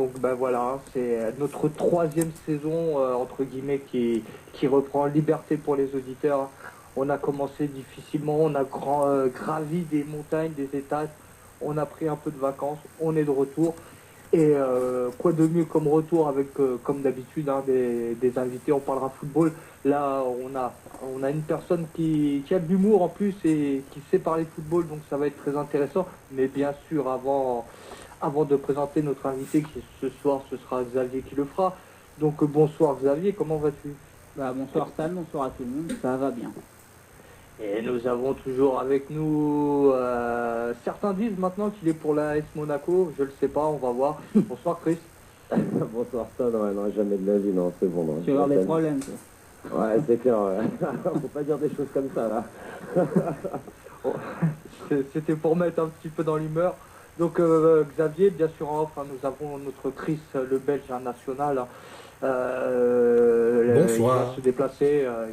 Donc ben voilà, hein, c'est notre troisième saison entre guillemets qui reprend liberté pour les auditeurs. On a commencé difficilement, on a gravi des montagnes, des étapes, on a pris un peu de vacances, on est de retour. Et quoi de mieux comme retour avec, comme d'habitude, hein, des invités, on parlera football. Là, on a une personne qui a de l'humour en plus et qui sait parler football, donc ça va être très intéressant. Mais bien sûr, avant de présenter notre invité, qui ce soir, ce sera Xavier qui le fera. Donc bonsoir Xavier, comment vas-tu? Bonsoir Stan, bonsoir à tout le monde, ça va bien. Et nous avons toujours avec nous, certains disent maintenant qu'il est pour la AS Monaco, je le sais pas, on va voir. Bonsoir Chris. Bonsoir Stan, non, jamais de la vie, non, c'est bon. Non, tu vas avoir des problèmes, toi. Ouais, c'est clair, ouais. Faut pas dire des choses comme ça, là. C'était pour mettre un petit peu dans l'humeur. Donc Xavier, bien sûr en off, hein, nous avons notre Chris, le Belge national. Bonsoir. Il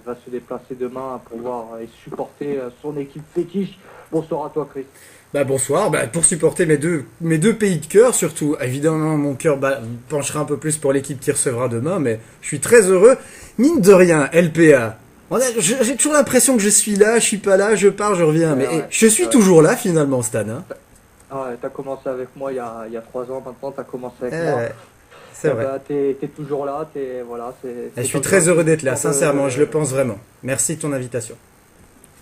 va se déplacer demain pour voir et supporter son équipe fétiche. Bonsoir à toi Chris. Bonsoir, pour supporter mes deux pays de cœur surtout. Évidemment, mon cœur penchera un peu plus pour l'équipe qui recevra demain, mais je suis très heureux. Mine de rien, LPA. J'ai toujours l'impression que je suis là, je suis pas là, je pars, je reviens. Mais je suis toujours là finalement, Stan. Hein. Ouais, t'as commencé avec moi il y a 3 ans maintenant, t'as commencé avec moi. C'est vrai. T'es toujours là, voilà. Je suis très heureux d'être là, sincèrement, je le pense vraiment. Merci de ton invitation.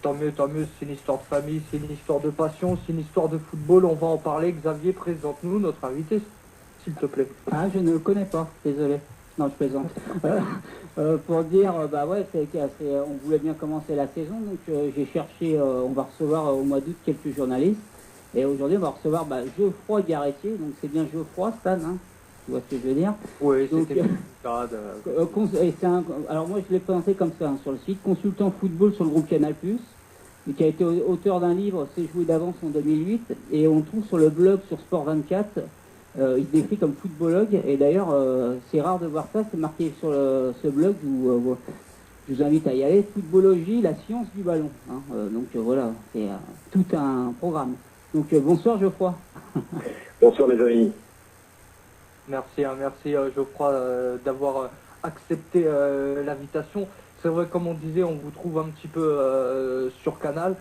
Tant mieux, c'est une histoire de famille, c'est une histoire de passion, c'est une histoire de football, on va en parler. Xavier, présente-nous notre invité, s'il te plaît. Ah, je ne le connais pas, désolé. Non, je plaisante. Pour dire, on voulait bien commencer la saison, donc j'ai cherché, on va recevoir au mois d'août quelques journalistes, et aujourd'hui on va recevoir Geoffroy Garretier, donc c'est bien Geoffroy, Stan, hein, tu vois ce que je veux dire? Oui, c'était alors moi je l'ai présenté comme ça, hein, sur le site, consultant football sur le groupe Canal+, qui a été auteur d'un livre, C'est joué d'avance en 2008, et on trouve sur le blog sur Sport 24, il se décrit comme footballogue, et d'ailleurs c'est rare de voir ça, c'est marqué sur ce blog où je vous invite à y aller, Footballogie, la science du ballon. Hein, donc voilà, c'est tout un programme. Donc bonsoir Geoffroy. Bonsoir les amis. Merci Geoffroy d'avoir accepté l'invitation. C'est vrai, comme on disait, on vous trouve un petit peu sur Canal,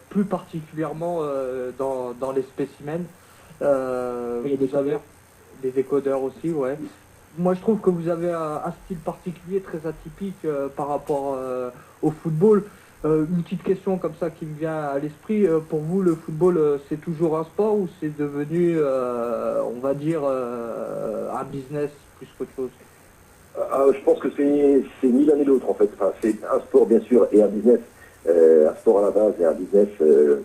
plus particulièrement dans les spécimens. Et les décodeurs. Les décodeurs aussi, ouais. Moi, je trouve que vous avez un style particulier, très atypique par rapport au football. Une petite question comme ça qui me vient à l'esprit. Pour vous, le football, c'est toujours un sport ou c'est devenu, on va dire, un business plus qu'autre chose? Je pense que c'est ni l'un ni l'autre en fait. Enfin, c'est un sport bien sûr et un business. Un sport à la base et un business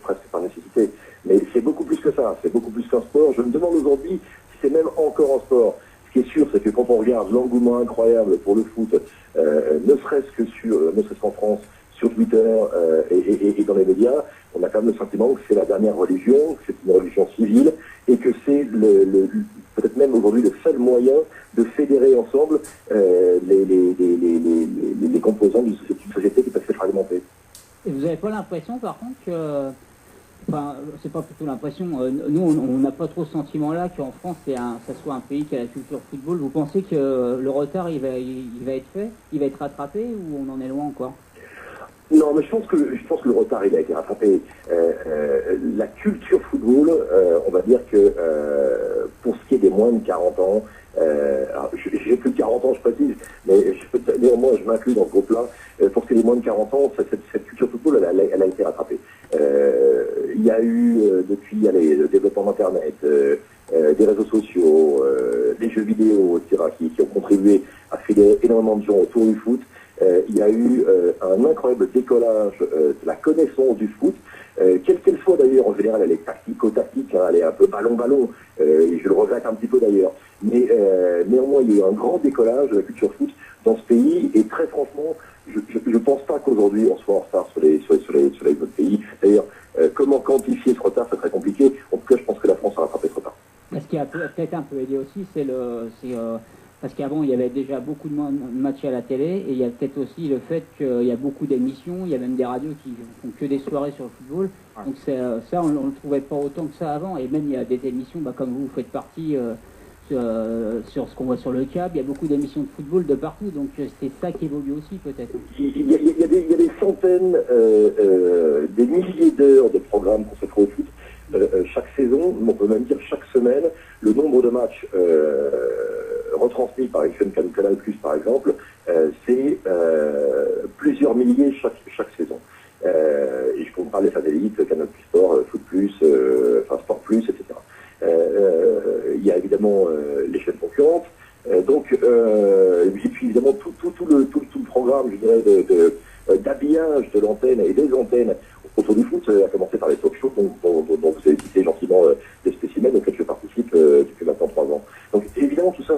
presque par nécessité. Mais c'est beaucoup plus que ça. C'est beaucoup plus qu'un sport. Je me demande aujourd'hui si c'est même encore un sport. Ce qui est sûr, c'est que quand on regarde l'engouement incroyable pour le foot, ne serait-ce qu'en France, sur Twitter et dans les médias, on a quand même le sentiment que c'est la dernière religion, que c'est une religion civile, et que c'est peut-être même aujourd'hui le seul moyen de fédérer ensemble les composants d'une société qui peut se fragmenter. Et vous n'avez pas l'impression, par contre, que... Enfin, c'est pas plutôt l'impression. Nous, on n'a pas trop ce sentiment-là qu'en France, ça soit un pays qui a la culture football. Vous pensez que le retard, il va être fait, il va être rattrapé, ou on en est loin encore? Non, mais je pense que le retard, il a été rattrapé. La culture football, on va dire que pour ce qui est des moins de 40 ans, j'ai plus de 40 ans, je précise, mais néanmoins, je m'inclus dans ce groupe-là. Pour ce qui est des moins de 40 ans, cette culture football, elle a été rattrapée. Il y a eu, depuis le développement d'Internet, des réseaux sociaux, des jeux vidéo, etc., qui ont contribué à fédérer énormément de gens autour du foot. Il y a eu un incroyable décollage de la connaissance du foot, quelle qu'elle soit d'ailleurs. En général, elle est tactico-tactique, hein, elle est un peu ballon-ballon, et je le regrette un petit peu d'ailleurs. Mais néanmoins, il y a eu un grand décollage de la culture foot dans ce pays, et très franchement, je ne pense pas qu'aujourd'hui on soit en retard sur les autres pays. D'ailleurs, comment quantifier ce retard, c'est très compliqué. En tout cas, je pense que la France a rattrapé ce retard. Ce qui a peut-être un peu aidé aussi, parce qu'avant il y avait déjà beaucoup de matchs à la télé, et il y a peut-être aussi le fait qu'il y a beaucoup d'émissions, il y a même des radios qui font que des soirées sur le football. Ouais. Donc ça, on ne le trouvait pas autant que ça avant, et même il y a des émissions, comme vous faites partie, sur ce qu'on voit sur le câble. Il y a beaucoup d'émissions de football de partout, donc c'est ça qui évolue aussi peut-être. Il y a des centaines, des milliers d'heures de programmes consacrés au foot chaque saison, on peut même dire chaque semaine. Le nombre de matchs retransmis par une chaîne Canal+, par exemple, c'est plusieurs milliers chaque saison. Et je compte pas les satellites, Canal+, Sport, Foot+, Sport+, etc. Il y a évidemment les chaînes concurrentes. Et puis évidemment tout le programme, je dirais, d'habillage de l'antenne et des antennes autour du foot, à commencer par les talk shows dont vous avez cité gentiment des spécimens auxquels je participe depuis maintenant 3 ans. Donc évidemment tout ça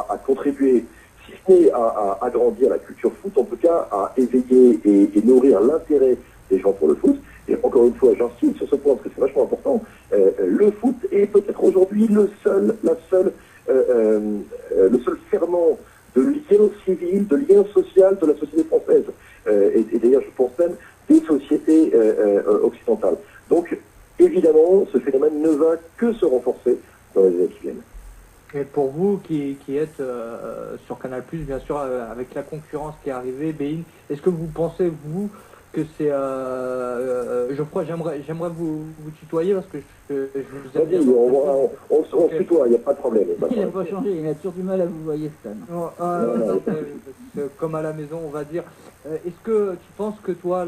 a contribué, si ce n'est à agrandir la culture foot, en tout cas à éveiller et nourrir l'intérêt des gens pour le foot. Et encore une fois, j'insiste sur ce point parce que c'est vachement important. Le foot est peut-être aujourd'hui le seul ferment de lien civil, de lien social de la société française. Et d'ailleurs, je pense même des sociétés occidentales. Donc, évidemment, ce phénomène ne va que se renforcer dans les années qui viennent. Et pour vous qui êtes sur Canal+, bien sûr, avec la concurrence qui est arrivée, Bein, est-ce que vous pensez, vous, que c'est... Geoffroy, j'aimerais vous tutoyer parce que je vous aime bien. On se tutoie, il n'y a pas de problème. Il n'a pas changé, il a toujours du mal à vous voyer, Stan. Non, comme à la maison, on va dire. Est-ce que tu penses que toi,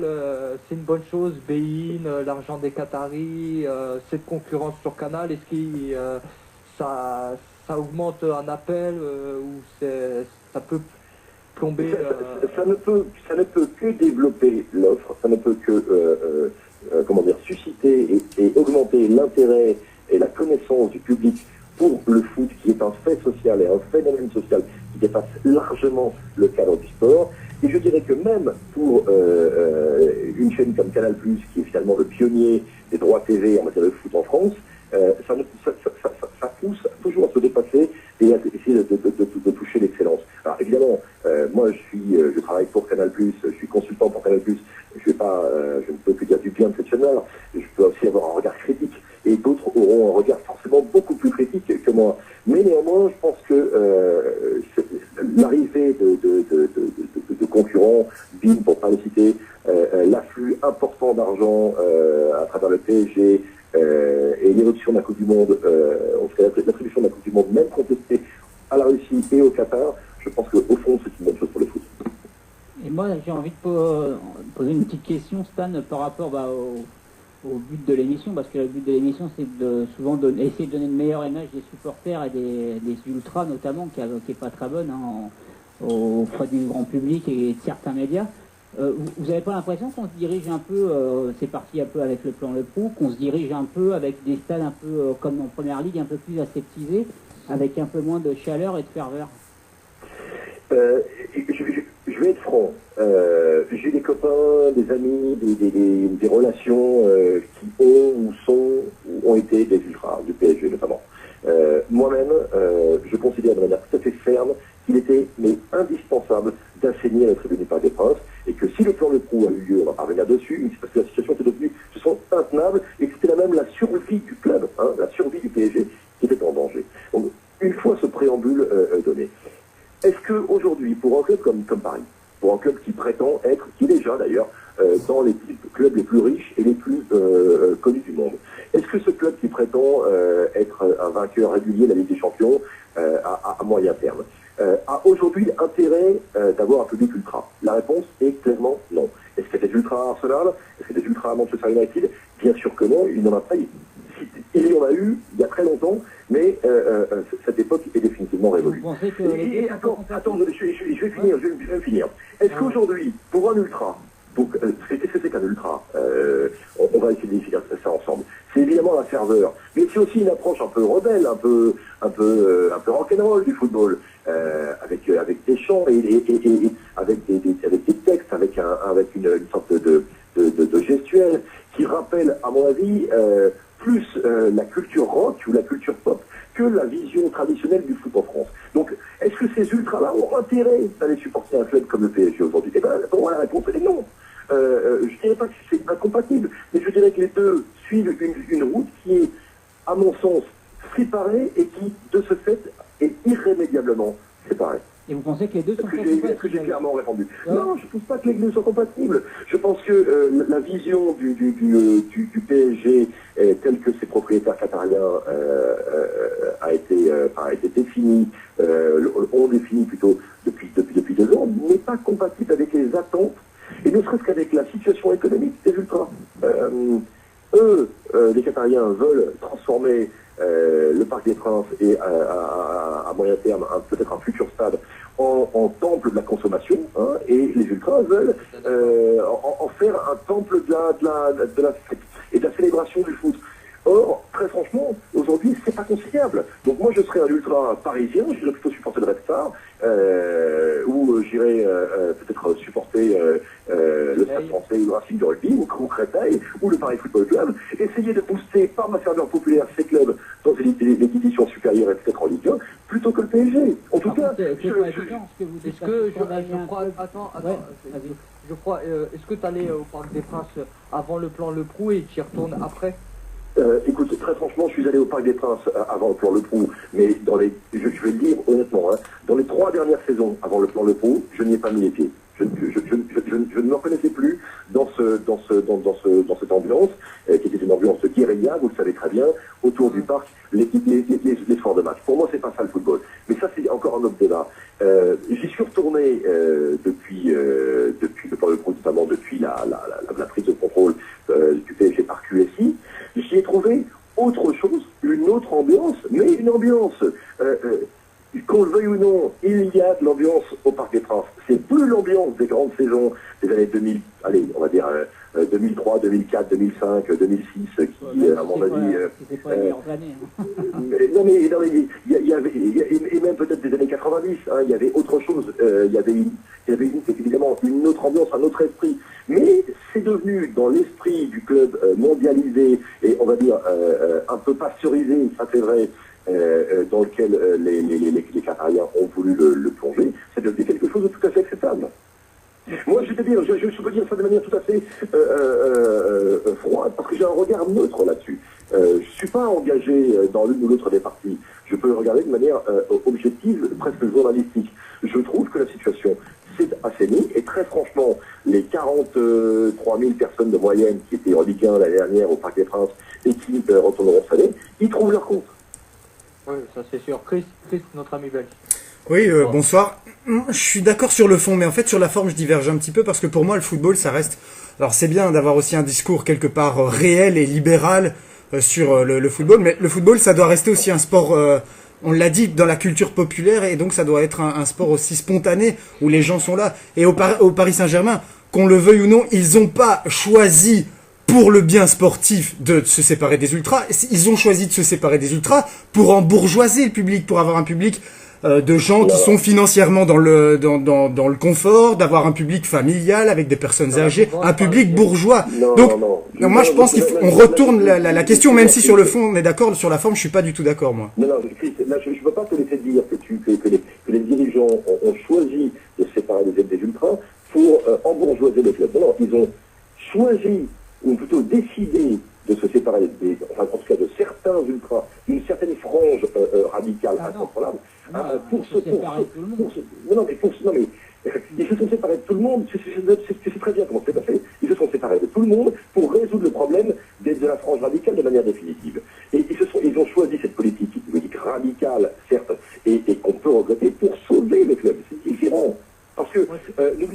c'est une bonne chose, Bein, l'argent des Qataris, cette concurrence sur Canal, est-ce que ça augmente un appel ou ça peut plomber... Ça ne peut que développer l'offre, ça ne peut que susciter et augmenter l'intérêt et la connaissance du public pour le foot, qui est un fait social et un phénomène social qui dépasse largement le cadre du sport. Et je dirais que même pour une chaîne comme Canal+, qui est finalement le pionnier des droits TV en matière de foot en France, ça pousse toujours à se dépasser et à essayer de toucher l'excellence. Alors évidemment, moi je travaille pour Canal+, je suis consultant pour Canal+, je ne peux que dire du bien de cette chaîne-là, je peux aussi avoir un regard critique, et d'autres auront un regard forcément beaucoup plus critique que moi. Mais néanmoins, je pense que l'arrivée de concurrents, BIM pour ne pas le citer, l'afflux important d'argent à travers le PSG, et l'éruption de la Coupe du Monde, en tout cas l'attribution de la Coupe du Monde, même contestée à la Russie et au Qatar, je pense qu'au fond, c'est une bonne chose pour le foot. Et moi, j'ai envie de poser une petite question, Stan, par rapport au but de l'émission, parce que le but de l'émission, c'est souvent essayer de donner une meilleure image des supporters et des ultras, notamment, qui n'est pas très bonne auprès du grand public et de certains médias. Vous n'avez pas l'impression qu'on se dirige un peu, c'est parti un peu avec le plan Le Prou, qu'on se dirige un peu avec des stades un peu comme en première ligue, un peu plus aseptisés, avec un peu moins de chaleur et de ferveur? Je vais être franc. J'ai des copains, des amis, des relations qui ont été des ultras, du PSG notamment. Moi-même, je considère de manière tout à fait ferme qu'il était indispensable d'assainir la tribune du Parc des Princes, et que si le plan Le Prou a eu lieu, on va pas revenir dessus, parce que la situation était devenue intenable, et que c'était même la survie du club, la survie du PSG qui était en danger. Donc, une fois ce préambule donné, est-ce qu'aujourd'hui, pour un club comme Paris, pour un club qui prétend être, qui est déjà d'ailleurs, dans les clubs les plus riches et les plus connus du monde, est-ce que ce club qui prétend être un vainqueur régulier de la Ligue des Champions à moyen terme a aujourd'hui intérêt d'avoir un public ultra? La réponse est clairement non. Est-ce qu'il y a des ultras à Arsenal? Est-ce qu'il y a des ultras à Manchester United? Bien sûr que non, il n'en a pas. Il y en a eu il y a très longtemps, mais cette époque est définitivement révolue. Attends, je vais finir. Est-ce qu'aujourd'hui, pour un ultra, qu'est-ce que c'est qu'un ultra? On va essayer de définir ça ensemble. C'est évidemment la ferveur, mais c'est aussi une approche un peu rebelle, un peu rock'n'roll du football, avec des chants et avec des textes, avec une sorte de gestuelle qui rappelle, à mon avis, plus la culture rock ou la culture pop que la vision traditionnelle du foot en France. Donc, est-ce que ces ultras-là ont intérêt d'aller supporter un club comme le PSG aujourd'hui? Eh bien, pour moi, la réponse est non. Je ne dirais pas que c'est incompatible, mais je dirais que les deux suivent une route qui est, à mon sens, séparé et qui, de ce fait, est irrémédiablement séparé. Et vous pensez que les deux sont pas Est-ce que j'ai clairement répondu? Non, je ne pense pas que les deux sont compatibles. Je pense que la vision du PSG telle que ses propriétaires qatariens a été définie, ont défini plutôt depuis 2 ans, n'est pas compatible avec les attentes, et ne serait-ce qu'avec la situation économique des ultras. Les Qatariens veulent transformer le Parc des Princes et à moyen terme peut-être un futur stade en temple de la consommation, hein, et les ultras veulent en faire un temple de la fête et de la célébration du foot. Or, très franchement, aujourd'hui, c'est pas conciliable. Donc moi, je serais un ultra parisien, je serais plutôt supporter de Red Star, ou j'irais peut-être supporter le Stade français ou le Racing du rugby, ou Créteil, ou le Paris Football Club, essayer de booster par ma ferveur populaire ces clubs dans des éditions supérieures et peut-être en Ligue 1, plutôt que le PSG. En tout cas, est-ce que tu allais au Parc des Princes avant le plan Le Prou et tu y retournes après? Écoute, très franchement, je suis allé au Parc des Princes avant le plan Le Prou, mais je vais le dire honnêtement, hein, dans les 3 dernières saisons avant le plan Le Prou, je n'y ai pas mis les pieds. Je ne me reconnaissais plus dans cette ambiance, qui était une ambiance guérilla, vous le savez très bien, autour du parc, les sports de match. Pour moi, c'est pas ça le football. Mais ça, c'est encore un autre débat. J'y suis retourné depuis le plan Le Prou, notamment depuis la prise de contrôle du PSG par QSI. J'y ai trouvé autre chose, une autre ambiance, mais une ambiance, qu'on le veuille ou non, il y a de l'ambiance au Parc des Princes. C'est plus l'ambiance des grandes saisons des années 2000, allez, on va dire 2003, 2004, 2005, 2006, qui, à mon avis... c'est pas les meilleures années. Non mais il y avait, et même peut-être des années 90, hein, il y avait autre chose, il y avait évidemment une autre ambiance, un autre esprit, mais c'est devenu dans l'esprit du club mondialisé et on va dire un peu pasteurisé, ça c'est vrai, dans lequel les Qatariens ont voulu le plonger, c'est devenu quelque chose de tout à fait acceptable. Moi, je vais te dire, je peux dire ça de manière tout à fait froide, parce que j'ai un regard neutre là-dessus. Je ne suis pas engagé dans l'une ou l'autre des parties. Je peux le regarder de manière objective, presque journalistique. Je trouve que la situation s'est assainie, et très franchement, les 43 000 personnes de moyenne qui étaient en Ligue 1 l'année dernière au Parc des Princes et qui retourneront cette année, ils trouvent leur compte. Oui, ça c'est sûr. Chris, notre ami belge. Oui, bonsoir. Je suis d'accord sur le fond, mais en fait sur la forme je diverge un petit peu parce que pour moi le football ça reste... Alors c'est bien d'avoir aussi un discours quelque part réel et libéral sur le football, mais le football ça doit rester aussi un sport, on l'a dit, dans la culture populaire, et donc ça doit être un sport aussi spontané où les gens sont là. Et au Paris Saint-Germain, qu'on le veuille ou non, ils n'ont pas choisi pour le bien sportif de se séparer des ultras, ils ont choisi de se séparer des ultras pour embourgeoiser le public, pour avoir un public de gens qui sont financièrement dans le confort, d'avoir un public familial avec des personnes âgées, un public bourgeois. Donc, moi je pense qu'on retourne la question, même si sur le fond on est d'accord, sur la forme je suis pas du tout d'accord moi. Non, Chris, là je ne peux pas te laisser dire que les dirigeants ont choisi de se séparer des ultras pour embourgeoiser le club. Non, ils ont choisi, ou plutôt décidé de se séparer en tout cas de certains ultras, d'une certaine frange radicale incontrôlable. Ils se sont séparés de tout le monde, tu sais très bien comment c'est passé, ils se sont séparés de tout le monde pour résoudre le problème de la frange radicale de manière définitive. Et ils ont choisi cette politique radicale, certes, et qu'on peut regretter, pour sauver le club. C'est différent. Parce que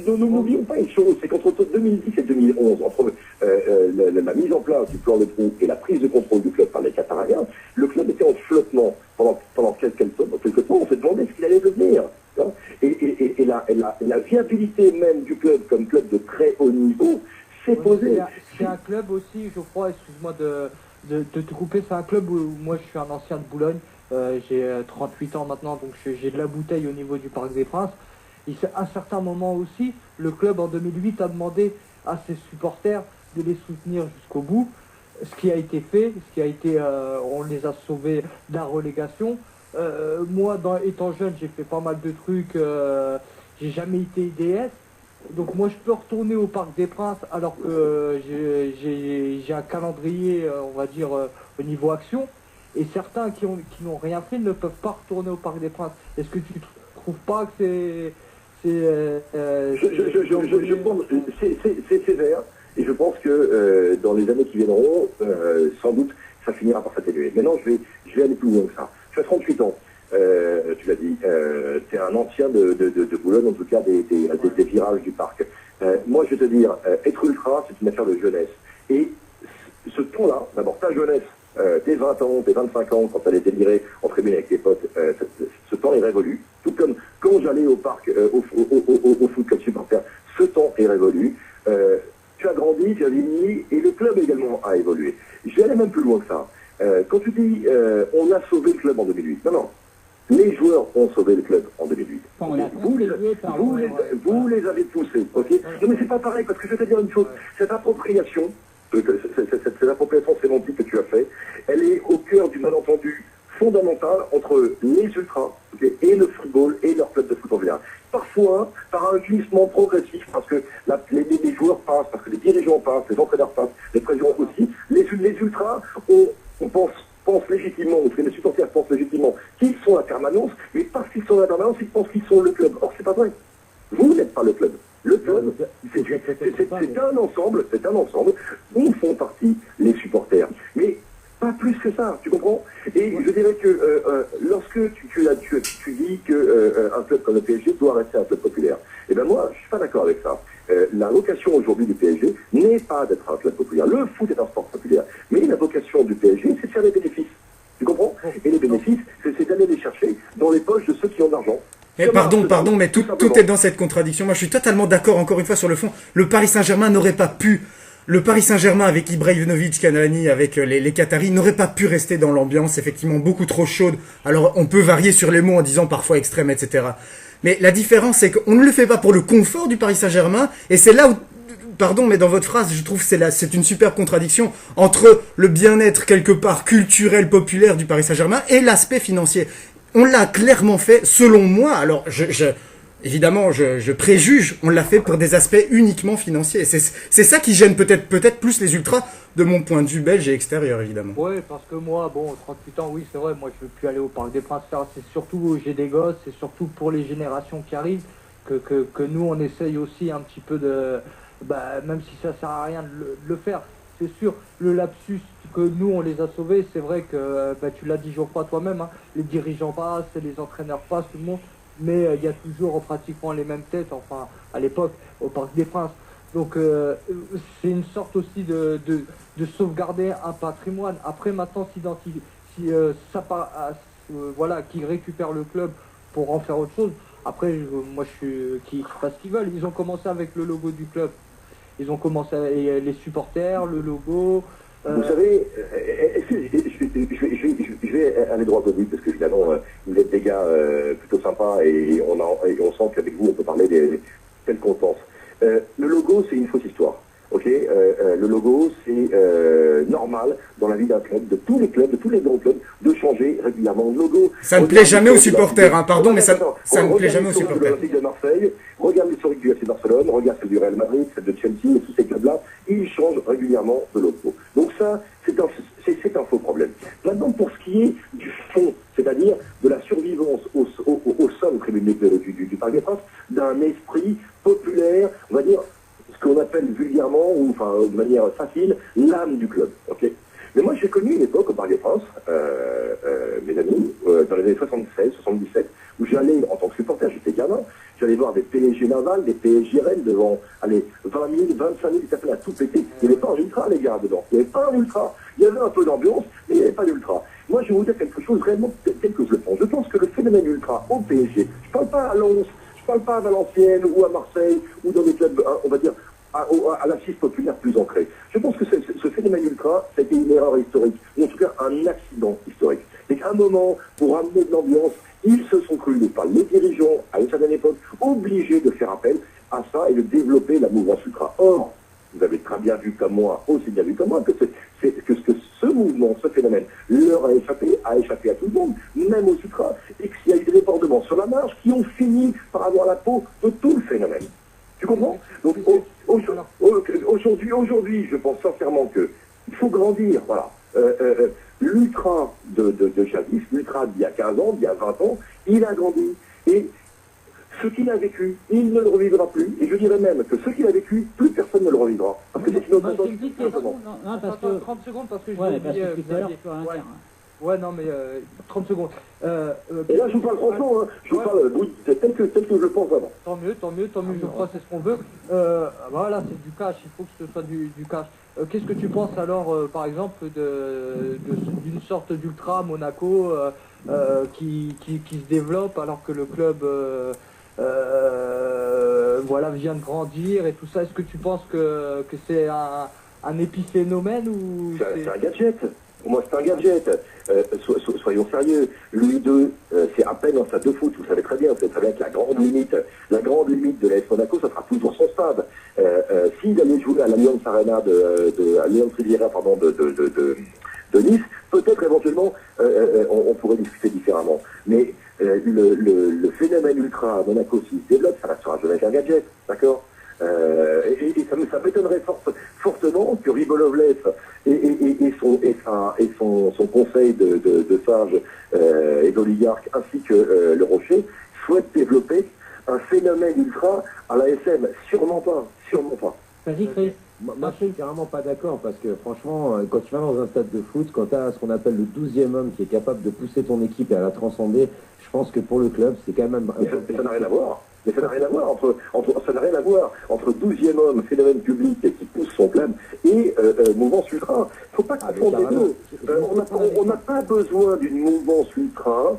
nous n'oublions pas une chose, c'est qu'entre 2010 et 2011, entre la mise en place du plan Le Prou et la prise de contrôle du club par les Qatariens, le club était en flottement pendant quelques temps. On s'est demandé ce qu'il allait devenir. Hein, et la viabilité même du club comme club de très haut niveau s'est posée. C'est un club aussi, je crois, excuse-moi de te couper, c'est un club où moi je suis un ancien de Boulogne, j'ai 38 ans maintenant, donc j'ai de la bouteille au niveau du Parc des Princes. Et à un certain moment aussi, le club en 2008 a demandé à ses supporters de les soutenir jusqu'au bout. Ce qui a été fait, on les a sauvés de la relégation. Moi, étant jeune, j'ai fait pas mal de trucs. J'ai jamais été IDS. Donc moi, je peux retourner au Parc des Princes alors que j'ai un calendrier, on va dire, au niveau action. Et certains qui n'ont rien fait ne peuvent pas retourner au Parc des Princes. Est-ce que tu trouves pas que je pense que c'est sévère, et je pense que dans les années qui viendront, sans doute, ça finira par s'atténuer. Maintenant, je vais aller plus loin que ça. Tu as 38 ans, tu l'as dit, tu es un ancien de Boulogne, en tout cas des virages du parc. Moi, je vais te dire, être ultra, c'est une affaire de jeunesse. Et ce temps-là, d'abord ta jeunesse, tes 20 ans, tes 25 ans, quand tu allais délirer en tribune avec tes potes, ce temps est révolu. Tout comme quand j'allais au parc, au foot comme supporter, ce temps est révolu. Tu as grandi, tu as vieilli, et le club également a évolué. Je vais aller même plus loin que ça. Quand tu dis on a sauvé le club en 2008, non, les joueurs ont sauvé le club en 2008. Enfin, Vous les avez poussés, ok? Non mais c'est pas pareil, parce que je vais te dire une chose, cette appropriation sémantique que tu as fait, elle est au cœur du malentendu fondamental entre les ultras, okay, et le football et leur club de foot en général. Parfois, par un glissement progressif, parce que les joueurs passent, parce que les dirigeants passent, les entraîneurs passent, les présidents aussi, les ultras, on pense légitimement, ou les supporters pensent légitimement qu'ils sont la permanence, mais parce qu'ils sont la permanence, ils pensent qu'ils sont le club. Or, c'est pas vrai. Vous n'êtes pas le club. Le club, c'est un ensemble où font partie les supporters. Mais pas plus que ça, tu comprends? Et je dirais que lorsque tu dis qu'un club comme le PSG doit rester un club populaire, eh bien moi, je suis pas d'accord avec ça. La vocation aujourd'hui du PSG n'est pas d'être un club populaire. Le foot est un sport populaire. Mais la vocation du PSG, c'est de faire des bénéfices. Tu comprends? Et les bénéfices, c'est d'aller les chercher dans les poches de ceux qui ont de l'argent. Pardon, mais tout est dans cette contradiction. Moi, je suis totalement d'accord, encore une fois, sur le fond. Le Paris Saint-Germain n'aurait pas pu... Le Paris Saint-Germain, avec Ibrahimovic, Kanani, avec les Qataris, n'aurait pas pu rester dans l'ambiance, effectivement, beaucoup trop chaude. Alors, on peut varier sur les mots en disant parfois extrême, etc. Mais la différence, c'est qu'on ne le fait pas pour le confort du Paris Saint-Germain, et c'est là où... Pardon, mais dans votre phrase, je trouve que c'est une super contradiction entre le bien-être, quelque part, culturel, populaire du Paris Saint-Germain et l'aspect financier. On l'a clairement fait, selon moi. Alors, évidemment, je préjuge, on l'a fait pour des aspects uniquement financiers. C'est ça qui gêne peut-être plus les ultras, de mon point de vue belge et extérieur, évidemment. Oui, parce que moi, 38 ans, oui, c'est vrai, moi je veux plus aller au Parc des Princes. C'est surtout, j'ai des gosses, c'est surtout pour les générations qui arrivent que nous, on essaye aussi un petit peu de... même si ça sert à rien de le faire, c'est sûr, le lapsus que nous, on les a sauvés, c'est vrai que, tu l'as dit, Geoffroy, toi-même, hein, les dirigeants passent, les entraîneurs passent, tout le monde, mais il y a toujours pratiquement les mêmes têtes, enfin, à l'époque, au Parc des Princes. Donc, c'est une sorte aussi de sauvegarder un patrimoine. Après, maintenant, qui récupère le club pour en faire autre chose. Après, moi, qui fassent ce qu'ils veulent. Ils ont commencé avec le logo du club. Ils ont commencé avec les supporters, le logo. Vous savez, je vais aller droit au but, parce que évidemment, vous êtes des gars plutôt sympas, et on sent qu'avec vous, on peut parler tels qu'on pense. Le logo, c'est une fausse histoire. Ok, le logo, c'est normal dans la vie d'un club, de tous les grands clubs, de changer régulièrement de logo. Ça ne plaît jamais aux supporters, hein, pardon, mais ça ne plaît jamais aux supporters. L'Olympique de Marseille, regarde l'historique du FC Barcelone, regarde celle du Real Madrid, celle de Chelsea, et tous ces clubs-là, ils changent régulièrement de logo. Donc ça, c'est un faux problème. Maintenant, pour ce qui est du fond, c'est-à-dire de la survivance au sein du Parc des Princes, d'un esprit populaire, on va dire, ce qu'on appelle vulgairement, ou enfin de manière facile, l'âme du club. Okay, mais moi j'ai connu une époque au Parc des Princes, mes amis, dans les années 76, 77, où j'allais en tant que supporter, j'étais gamin, j'allais voir des PSG Laval, des PSG Rennes devant, 20 000, 25 000, ils s'appelaient à tout péter. Il n'y avait pas un ultra, les gars, dedans. Il n'y avait pas un ultra. Il y avait un peu d'ambiance, mais il n'y avait pas d'ultra. Moi, je vais vous dire quelque chose réellement tel que je le pense. Je pense que le phénomène ultra au PSG, je parle pas à Lens, je parle pas à Valenciennes ou à Marseille, ou dans des clubs, on va dire, à l'assise populaire plus ancrée. Je pense que ce phénomène ultra, c'était une erreur historique, ou en tout cas un accident historique. C'est qu'à un moment, pour amener de l'ambiance, ils se sont crus, les dirigeants, à une certaine époque, obligés de faire appel à ça et de développer la mouvance ultra. Or, vous avez très bien vu comme moi, aussi bien vu comme moi, que ce mouvement, ce phénomène, leur a échappé à tout le monde, même aux ultras, et qu'il y a eu des débordements sur la marge qui ont fini par avoir la peau de tout le phénomène. Tu comprends? Donc aujourd'hui, je pense sincèrement qu'il faut grandir. Voilà. l'ultra de jadis, l'ultra d'il y a 15 ans, d'il y a 20 ans, il a grandi. Et ce qu'il a vécu, il ne le revivra plus. Et je dirais même que ce qu'il a vécu, plus personne ne le revivra. Parce que c'est une autre Moi, chose. j'ai une petite question. Non, parce Attends, que... 30 secondes parce que je Ouais, vais parce oublier, que tout à l'heure, Xavier. tu peux rien Ouais. faire. Ouais, non, mais 30 secondes. Et là, je vous parle franchement, hein, je vous parle tel que je pense vraiment. Tant mieux, je crois que c'est ce qu'on veut. Voilà, c'est du cash, il faut que ce soit du cash. Qu'est-ce que tu penses alors, par exemple, d'une sorte d'ultra à Monaco qui se développe alors que le club voilà, vient de grandir et tout ça? Est-ce que tu penses que c'est un épiphénomène ou C'est un gadget. Pour moi, c'est un gadget. Soyons sérieux. Louis II, c'est à peine un stade de foot. Vous savez très bien, que la grande limite de l'AS Monaco, ça sera toujours son stade. S'il allait jouer à l'Allianz Arena à l'Allianz Riviera, pardon, de Nice, peut-être éventuellement, on pourrait discuter différemment. Mais le phénomène ultra à Monaco, s'il se développe, ça restera jamais qu'un gadget, d'accord? Et ça m'étonnerait fortement que Ribolovlev et son conseil de sages et d'oligarques ainsi que le Rocher souhaitent développer un phénomène ultra à la SM. Sûrement pas. Vas-y, Chris. Moi, je suis carrément pas d'accord parce que franchement, quand tu vas dans un stade de foot, quand tu as ce qu'on appelle le 12e homme qui est capable de pousser ton équipe et à la transcender, je pense que pour le club, c'est quand même Mais ça n'a rien à voir. Mais ça n'a rien à voir entre 12e homme, phénomène public qui pousse son club et mouvance ultra. Faut pas confondre les deux. On n'a pas besoin d'une mouvance ultra,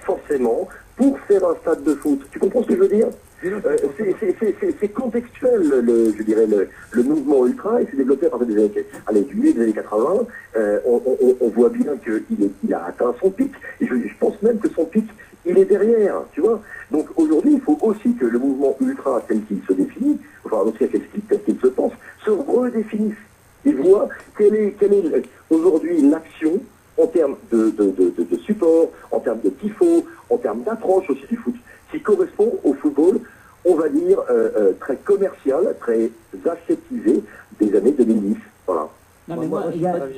forcément, pour faire un stade de foot. Tu comprends ce que je veux dire? C'est contextuel, je dirais, le mouvement ultra, il s'est développé à partir du milieu des années 80. On voit bien qu'il a atteint son pic, et je pense même que son pic, il est derrière, tu vois. Donc aujourd'hui, il faut aussi que le mouvement ultra, tel qu'il se définit, enfin, en tout cas, tel qu'il se pense, se redéfinisse et voit quelle est aujourd'hui l'action en termes de support, en termes de tifo, en termes d'approche aussi du foot, qui correspond au football, on va dire, très commercial, très aseptisé des années 2010. Voilà. Non, mais moi, il y a... Regarde,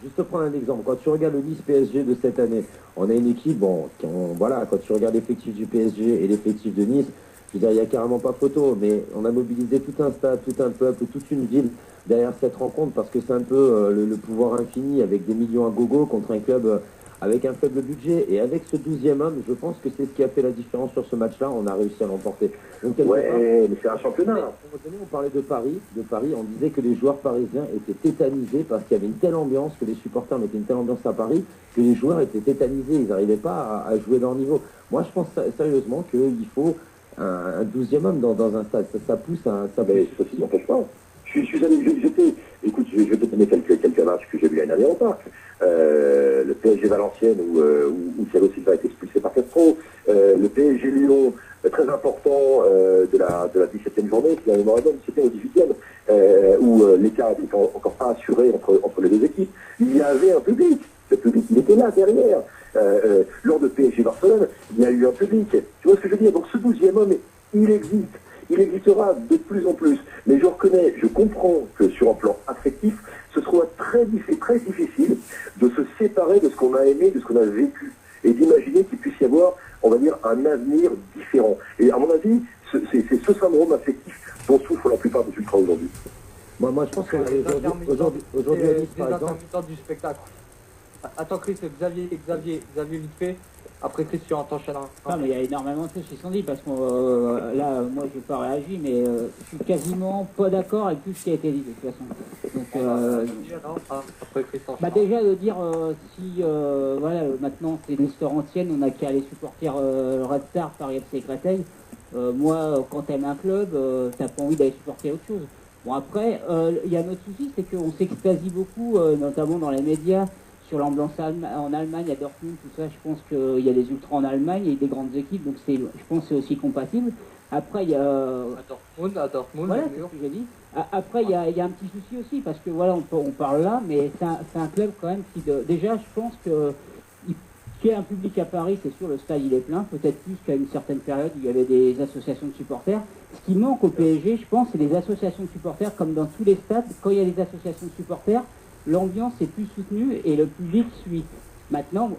juste prendre un exemple. Quand tu regardes le Nice PSG de cette année, on a une équipe, voilà, quand tu regardes l'effectif du PSG et l'effectif de Nice, je veux dire, il n'y a carrément pas photo, mais on a mobilisé tout un stade, tout un peuple, toute une ville derrière cette rencontre parce que c'est un peu le pouvoir infini avec des millions à gogo contre un club avec un faible budget. Et avec ce 12e homme, je pense que c'est ce qui a fait la différence sur ce match-là. On a réussi à l'emporter. Donc, mais c'est un championnat. À un moment donné, on parlait de Paris. On disait que les joueurs parisiens étaient tétanisés parce qu'il y avait une telle ambiance, que les supporters mettaient une telle ambiance à Paris, que les joueurs étaient tétanisés. Ils n'arrivaient pas à jouer leur niveau. Moi, je pense sérieusement qu'il faut un 12e homme dans un stade. Ça pousse ça mais ceci n'empêche pas. Je suis allé, écoute, je vais te donner quelques matchs que j'ai vu l'année dernière au parc. Le PSG Valenciennes où Thiago Silva a été expulsé par Castro. Le PSG Lyon, très important de la 17e journée, qui a une mémoire 17e ou 18e, où l'écart n'était encore pas assuré entre les deux équipes. Il y avait un public. Le public, il était là, derrière. Lors de PSG Barcelone, il y a eu un public. Tu vois ce que je veux dire? Donc ce 12e homme, il existe. Il existera de plus en plus. Mais je comprends que sur un plan affectif, ce sera très difficile de se séparer de ce qu'on a aimé, de ce qu'on a vécu, et d'imaginer qu'il puisse y avoir, on va dire, un avenir différent. Et à mon avis, c'est ce syndrome affectif dont souffrent la plupart des ultras aujourd'hui. Moi, je pense qu'aujourd'hui, à Nice, par exemple... du spectacle. Attends, Chris, Xavier, vite fait. Après, Christian, t'enchaîneras. Non, mais il y a énormément de choses qui sont dites parce que là, moi, je n'ai pas réagi, mais je suis quasiment pas d'accord avec tout ce qui a été dit de toute façon. Donc, après, Christian. Déjà de dire si voilà, maintenant c'est une histoire ancienne, on n'a qu'à les supporter Red Star, Paris FC Créteil. Moi, quand t'aimes un club, t'as pas envie d'aller supporter autre chose. Bon, après, il y a un autre souci, c'est qu'on s'extasie beaucoup, notamment dans les médias, sur l'ambiance en Allemagne, à Dortmund, tout ça. Je pense qu'il y a des ultras en Allemagne, il y a des grandes équipes, donc je pense que c'est aussi compatible. Après, il y a... À Dortmund, voilà, c'est ce que j'ai dit. Après, il y a un petit souci aussi, parce que voilà, on parle là, mais c'est un club quand même qui... Déjà, je pense que qu'il y ait un public à Paris, c'est sûr, le stade il est plein, peut-être plus qu'à une certaine période où il y avait des associations de supporters. Ce qui manque au PSG, je pense, c'est des associations de supporters, comme dans tous les stades, quand il y a des associations de supporters, l'ambiance est plus soutenue et le public suit. Maintenant,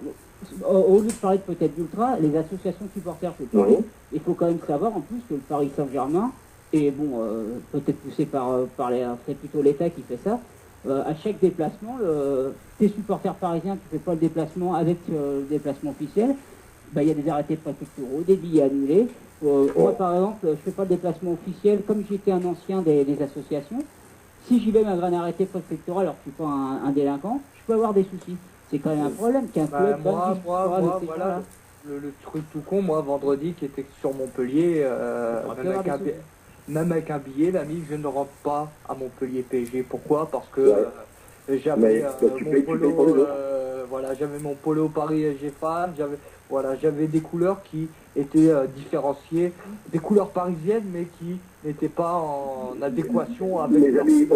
au lieu de parler peut-être d'ultra, les associations de supporters de Paris, il faut quand même savoir en plus que le Paris Saint-Germain, et bon, peut-être poussé c'est plutôt l'État qui fait ça, à chaque déplacement, tes supporters parisiens qui ne font pas le déplacement avec le déplacement officiel, il y a des arrêtés préfectoraux, des billets annulés. Moi, par exemple, je ne fais pas le déplacement officiel, comme j'étais un ancien des associations. Si j'y vais malgré un arrêté préfectoral alors que je ne suis pas un délinquant, je peux avoir des soucis. C'est quand même un problème qu'un club... Moi, voilà, le truc tout con, moi, vendredi, qui était sur Montpellier, même avec un billet, l'ami, je ne rentre pas à Montpellier PSG. Pourquoi? Parce que j'avais mon polo, j'avais mon polo Paris SG Fan, j'avais des couleurs qui étaient différenciées, des couleurs parisiennes, mais qui n'étaient pas en adéquation avec... Les amis,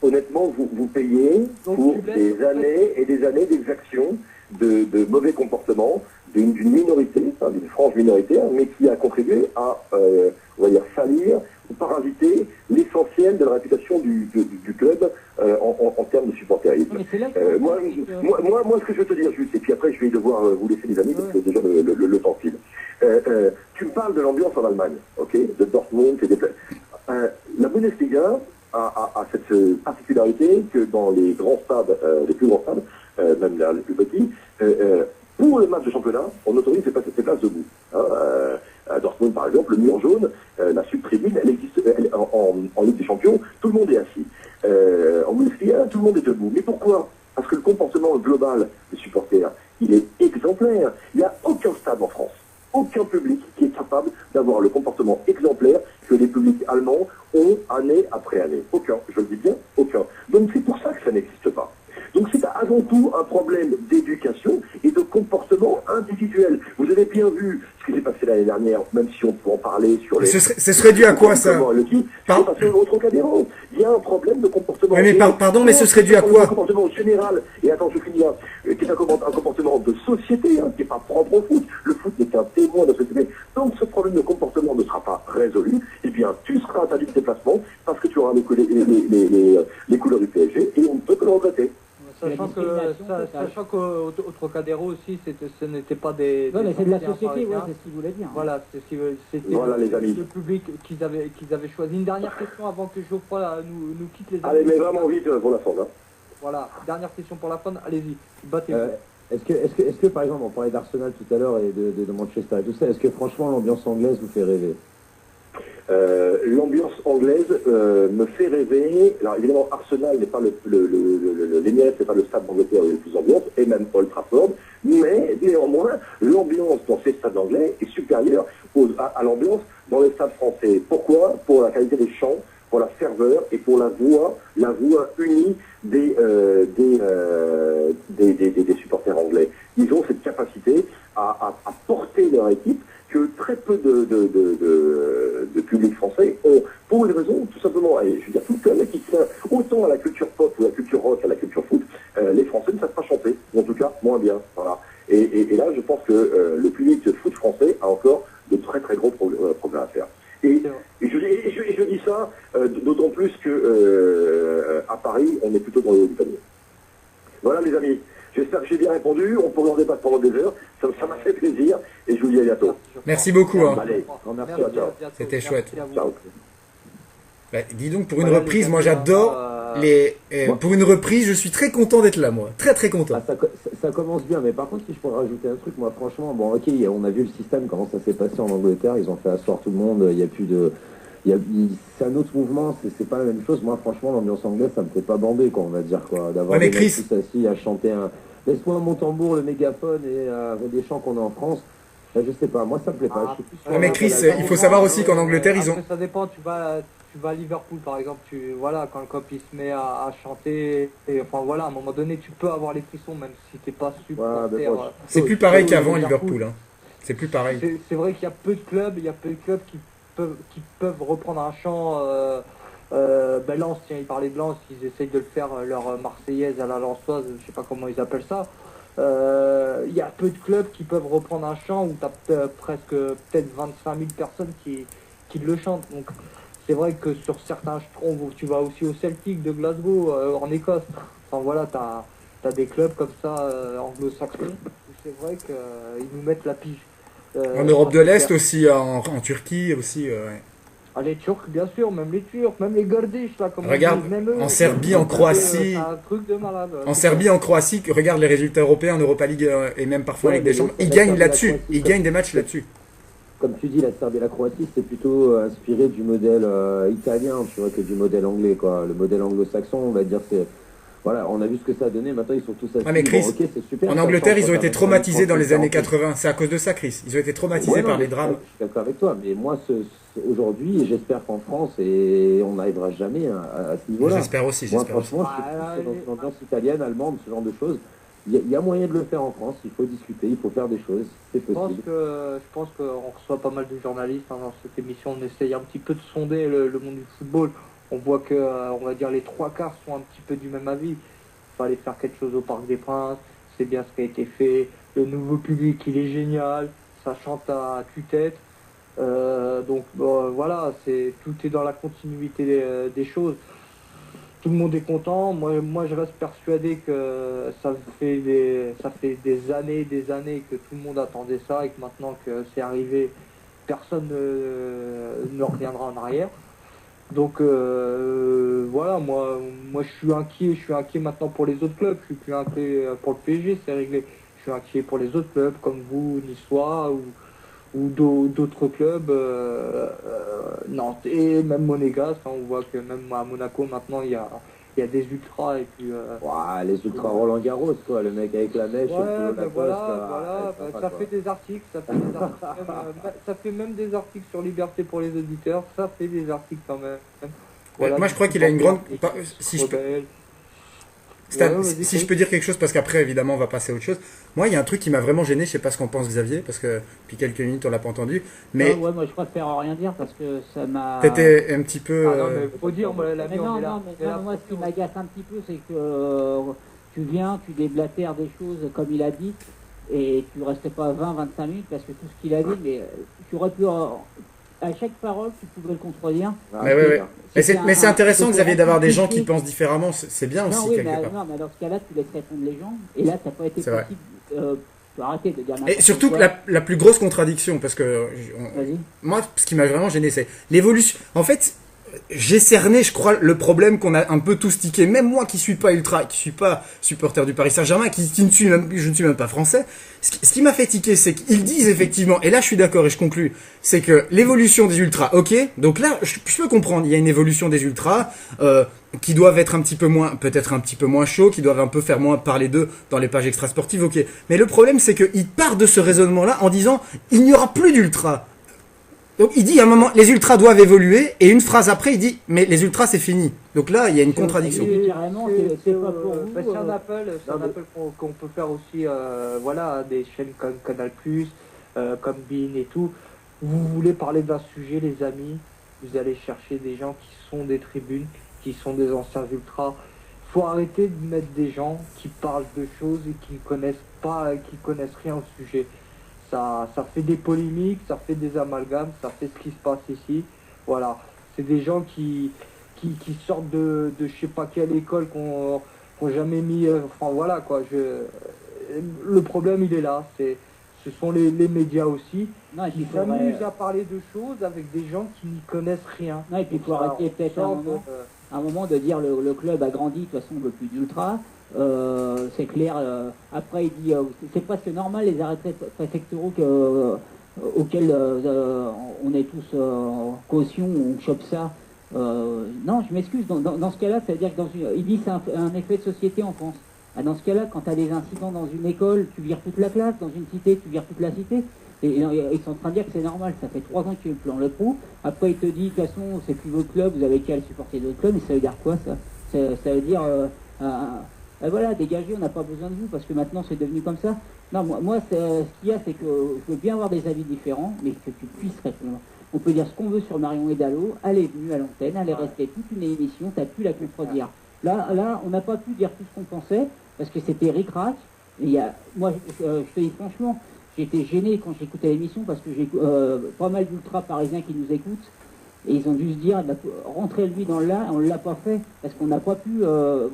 honnêtement, vous payez pour des années et des années d'exaction de mauvais comportements d'une minorité, d'une frange minorité, mais qui a contribué à, on va dire, salir ou parasiter l'essentiel de la réputation du club en termes de supporterisme. Moi, ce que je veux te dire, juste, et puis après je vais devoir vous laisser les amis, parce que déjà le temps file. Tu me parles de l'ambiance en Allemagne, ok, de Dortmund et des... la Bundesliga a cette particularité que dans les grands stades, les plus grands stades, même les plus petits, pour le match de championnat, on autorise ces places debout. À Dortmund, par exemple, le mur jaune, la sub-tribune, elle existe en Ligue des Champions, tout le monde est assis. En Bundesliga, tout le monde est debout. Mais pourquoi? Parce que le comportement global des supporters, il est exemplaire. Il n'y a aucun stade en France, aucun public qui est capable d'avoir le comportement exemplaire que les publics allemands ont année après année. Aucun, je le dis bien, aucun. Donc c'est pour ça que ça n'existe pas. Donc c'est avant tout un problème d'éducation et de comportement individuel. Vous avez bien vu ce qui s'est passé l'année dernière, même si on peut en parler sur les... Ce serait dû à quoi, ça? C'est passé au Trocadéro. Il y a un problème de comportement... Oui, mais pardon, mais ce serait dû à quoi? Un comportement général, et attends, je finis, qui est un comportement de société, qui n'est pas propre au foot. Le foot n'est qu'un témoin de la société. Donc ce problème de comportement ne sera pas résolu. Eh bien, tu seras interdit de déplacement parce que tu auras les couleurs du PSG et on ne peut que le regretter. Sachant qu'au Trocadéro aussi, ce n'était pas des... Non, mais c'est de la société, c'est ce qu'il voulait dire. Voilà, c'était les amis. Le public qu'ils avaient choisi. Une dernière question avant que Geoffroy nous quitte, les amis. Allez, mais vraiment vite pour la fin. Voilà, dernière question pour la fin. Allez-y, battez-vous. Est-ce que, par exemple, on parlait d'Arsenal tout à l'heure et de Manchester et tout ça, est-ce que franchement l'ambiance anglaise vous fait rêver? L'ambiance anglaise me fait rêver. Alors évidemment, Arsenal n'est pas l'Emirates n'est pas le stade d'Angleterre où il y a le plus d'ambiance, et même Old Trafford, mais néanmoins, l'ambiance dans ces stades anglais est supérieure à l'ambiance dans les stades français. Pourquoi? Pour la qualité des chants, pour la ferveur et pour la voix unie des supporters anglais. Ils ont cette capacité à porter leur équipe que très peu de publics français ont, pour une raison tout simplement, et je veux dire tout le qui tient autant à la culture pop ou à la culture rock, à la culture foot, les Français ne savent pas chanter, ou en tout cas moins bien. Voilà. Et là, je pense que le public de foot français a encore de très très gros progrès à faire. Et je dis ça d'autant plus que à Paris, on est plutôt dans le haut du panier. Voilà les amis. J'espère que j'ai bien répondu. On pourrait en débattre pendant des heures. Ça m'a fait plaisir. Et je vous dis à bientôt. Merci beaucoup. Allez, merci à toi. C'était chouette. Ciao. Dis donc, pour une reprise, moi j'adore pour une reprise, je suis très content d'être là, moi. Très très content. Ça commence bien, mais par contre, si je pourrais rajouter un truc, moi franchement, bon ok, on a vu le système, comment ça s'est passé en Angleterre. Ils ont fait asseoir tout le monde. Il n'y a plus de... c'est un autre mouvement, c'est pas la même chose. Moi, franchement, l'ambiance anglaise, ça me fait pas bander, quoi, on va dire, quoi. D'avoir des mecs tous assis à chanter laisse-moi mon tambour, le mégaphone et des chants qu'on a en France. Je sais pas, moi ça me plaît pas. Mais Chris, il faut savoir aussi qu'en Angleterre, ils ont... Ça dépend, tu vas à Liverpool, par exemple, quand le cop il se met à chanter, et enfin voilà, à un moment donné, tu peux avoir les frissons, même si t'es pas supporter. C'est plus pareil qu'avant Liverpool, hein. C'est plus pareil. C'est vrai qu'il y a peu de clubs, qui peuvent reprendre un chant. Lens, tiens, ils parlaient de Lens, ils essayent de le faire leur Marseillaise à la Lensoise, je sais pas comment ils appellent ça. Il y a peu de clubs qui peuvent reprendre un chant où tu as peut-être 25 000 personnes qui le chantent. Donc c'est vrai que sur certains, je trouve, tu vas aussi au Celtic de Glasgow, en Écosse. Enfin voilà, t'as des clubs comme ça, anglo-saxons, où c'est vrai qu'ils nous mettent la pige. En Europe de l'Est aussi, en Turquie aussi. Ouais. Ah, les Turcs, bien sûr, même les Turcs, même les Gordiches, là, comme Regarde, on dit, même eux, en Serbie, en Croatie. C'est un truc de malade. En Serbie, en Croatie, regarde les résultats européens en Europa League et même parfois en Ouais, Ligue des mais Champions. la Ils gagnent Serbie, là-dessus. la Croatie, Ils gagnent des matchs là-dessus. Comme tu dis, la Serbie et la Croatie, c'est plutôt inspiré du modèle italien, tu vois, que du modèle anglais, quoi. Le modèle anglo-saxon, on va dire, c'est... Voilà, on a vu ce que ça a donné, maintenant ils sont tous assis. Ah mais Chris, bon, okay, c'est super, en Angleterre, ils ont été traumatisés dans les années 80. 80. C'est à cause de ça, Chris. Ils ont été traumatisés Ouais, non, par les mais drames. Je suis d'accord avec toi, mais moi, aujourd'hui, j'espère qu'en France, et on n'arrivera jamais à ce niveau-là. J'espère aussi, Moi, j'espère aussi. franchement, je suis plus dans une ambiance italienne, allemande, ce genre de choses. Il y a moyen de le faire en France, il faut discuter, il faut faire des choses, c'est possible. Je pense qu'on reçoit pas mal de journalistes dans cette émission. On essaye un petit peu de sonder le monde du football. On voit que, on va dire, les trois quarts sont un petit peu du même avis. Il fallait faire quelque chose au Parc des Princes, c'est bien ce qui a été fait. Le nouveau public, il est génial, ça chante à tue-tête. Donc voilà, tout est dans la continuité des choses. Tout le monde est content. Moi, je reste persuadé que ça fait des années que tout le monde attendait ça et que maintenant que c'est arrivé, personne ne reviendra en arrière. Donc voilà, moi je suis inquiet maintenant pour les autres clubs. Je suis plus inquiet pour le PSG, c'est réglé. Je suis inquiet pour les autres clubs comme vous, Niçois ou d'autres clubs, Nantes et même Monégasque. On voit que même à Monaco maintenant il y a des ultras et puis. Ouah, les ultras Roland Garros, quoi, le mec avec la mèche, Ouais, la ben poste, voilà, ça quoi. fait des articles, ça fait même des articles sur Liberté pour les auditeurs, ça fait des articles quand même. Voilà, Moi, je crois qu'il a une grande. Si je peux. rebelle. Stan, Ouais, vas-y, si Chris. je peux dire quelque chose, parce qu'après, évidemment, on va passer à autre chose. Moi, il y a un truc qui m'a vraiment gêné, je sais pas ce qu'en pense Xavier, parce que depuis quelques minutes, on l'a pas entendu. Mais Ouais, moi je préfère rien dire parce que ça m'a. t'étais un petit peu. Ah non, mais faut dire, moi, la Mais vie, on non, est là. non, on mais est là non, moi pour ce qui tout. m'agace un petit peu, c'est que tu viens, tu déblatères des choses comme il a dit, et tu restais pas 20-25 minutes parce que tout ce qu'il a dit, mais tu aurais pu, à chaque parole, tu pouvais le contredire. Ah, Mais ouais, ouais. Mais C'était c'est intéressant, c'était Xavier, d'avoir des gens qui compliqué. pensent différemment. C'est bien Non, aussi, oui, quelque mais, part. non, mais dans ce cas-là, tu laisses répondre les gens, et là, t'as pas été C'est vrai. possible. Tu as arrêté de dire Et n'importe surtout, quoi. la plus grosse contradiction, parce que Vas-y. moi, ce qui m'a vraiment gêné, c'est l'évolution. En fait, j'ai cerné, je crois, le problème qu'on a un peu tous tiqué. Même moi qui suis pas ultra, qui suis pas supporter du Paris Saint-Germain, qui ne suis même, je ne suis même pas français. Ce qui m'a fait tiquer, c'est qu'ils disent effectivement, et là je suis d'accord et je conclus, c'est que l'évolution des ultras, ok, donc là je peux comprendre, il y a une évolution des ultras qui doivent être un petit peu moins, peut-être un petit peu moins chauds, qui doivent un peu faire moins parler d'eux dans les pages extrasportives, ok. Mais le problème c'est qu'ils partent de ce raisonnement-là en disant, il n'y aura plus d'ultras. Donc il dit à un moment, les ultras doivent évoluer, et une phrase après il dit, mais les ultras c'est fini. Donc là il y a une contradiction. Et carrément, c'est pas pour vous, C'est un appel, non, mais- qu'on peut faire aussi, voilà, des chaînes comme Canal+, comme Bein et tout. Vous voulez parler d'un sujet, les amis, vous allez chercher des gens qui sont des tribunes, qui sont des anciens ultras. Faut arrêter de mettre des gens qui parlent de choses et qui ne connaissent pas, qui connaissent rien au sujet. Ça fait des polémiques, ça fait des amalgames, ça fait ce qui se passe ici. Voilà. C'est des gens qui sortent de je sais pas quelle école qu'on jamais mis. Enfin voilà quoi. Le problème il est là. Ce sont les médias aussi Non, et puis qui il faudrait- s'amusent à parler de choses avec des gens qui n'y connaissent rien. Non, et puis il faut Alors, arrêter peut-être un moment de dire le club a grandi, de toute façon on veut plus d'ultra. C'est clair. Après il dit c'est presque normal les arrêtés préfectoraux auxquels on est tous caution, on chope ça. Non, je m'excuse. Dans ce cas-là, ça veut dire que il dit c'est un effet de société en France. Ah, dans ce cas-là, quand tu as des incidents dans une école, tu vires toute la classe. Dans une cité, tu vires toute la cité. Et ils sont en train de dire que c'est normal. Ça fait 3 ans qu'il y a eu le plan Le Pro. Après, il te dit, de toute façon, c'est plus votre club, vous avez qu'à le supporter d'autres clubs. Mais ça veut dire quoi, ça Ça veut dire, voilà, dégagez, on n'a pas besoin de vous, parce que maintenant, c'est devenu comme ça. Non, moi ce qu'il y a, c'est que je veux bien avoir des avis différents, mais que tu puisses répondre. On peut dire ce qu'on veut sur Marion Hidalgo, elle est venue à l'antenne, elle est restée toute une émission, tu as pu la contredire. Là, on n'a pas pu dire tout ce qu'on pensait, parce que c'était ric-rac. Moi, je te dis franchement, j'ai été gêné quand j'écoutais l'émission, parce que j'ai pas mal d'ultra parisiens qui nous écoutent, Et ils ont dû se dire, bah, rentrer lui dans le là, on ne l'a pas fait, parce qu'on n'a pas pu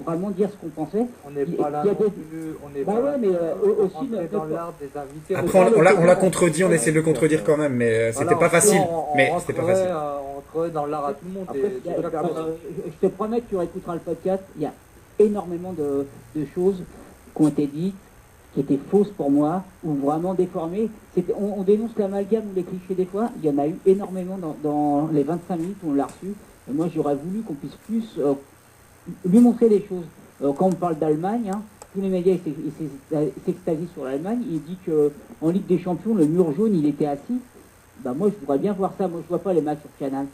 vraiment dire ce qu'on pensait. On n'est pas là Il y a non des- plus, on n'est Bah pas ouais, là mais aussi rentrer dans l'art des invités. Après, on l'a contredit, on essaie de le contredire quand même, mais c'était pas facile. Mais c'était pas facile. On rentrerait dans l'art à tout le monde. Après, et il y a- c'est déjà comme ça. Je te promets que tu réécouteras le podcast, il y a énormément de choses qui ont été dites, qui étaient fausses pour moi, ou vraiment déformées. On dénonce l'amalgame ou les clichés des fois, il y en a eu énormément dans les 25 minutes où on l'a reçu. Et moi, j'aurais voulu qu'on puisse plus lui montrer les choses. Quand on parle d'Allemagne, hein, tous les médias ils s'extasient sur l'Allemagne. Il dit qu'en Ligue des Champions, le mur jaune, il était assis. Bah, moi, je voudrais bien voir ça. Moi, je vois pas les matchs sur Canal.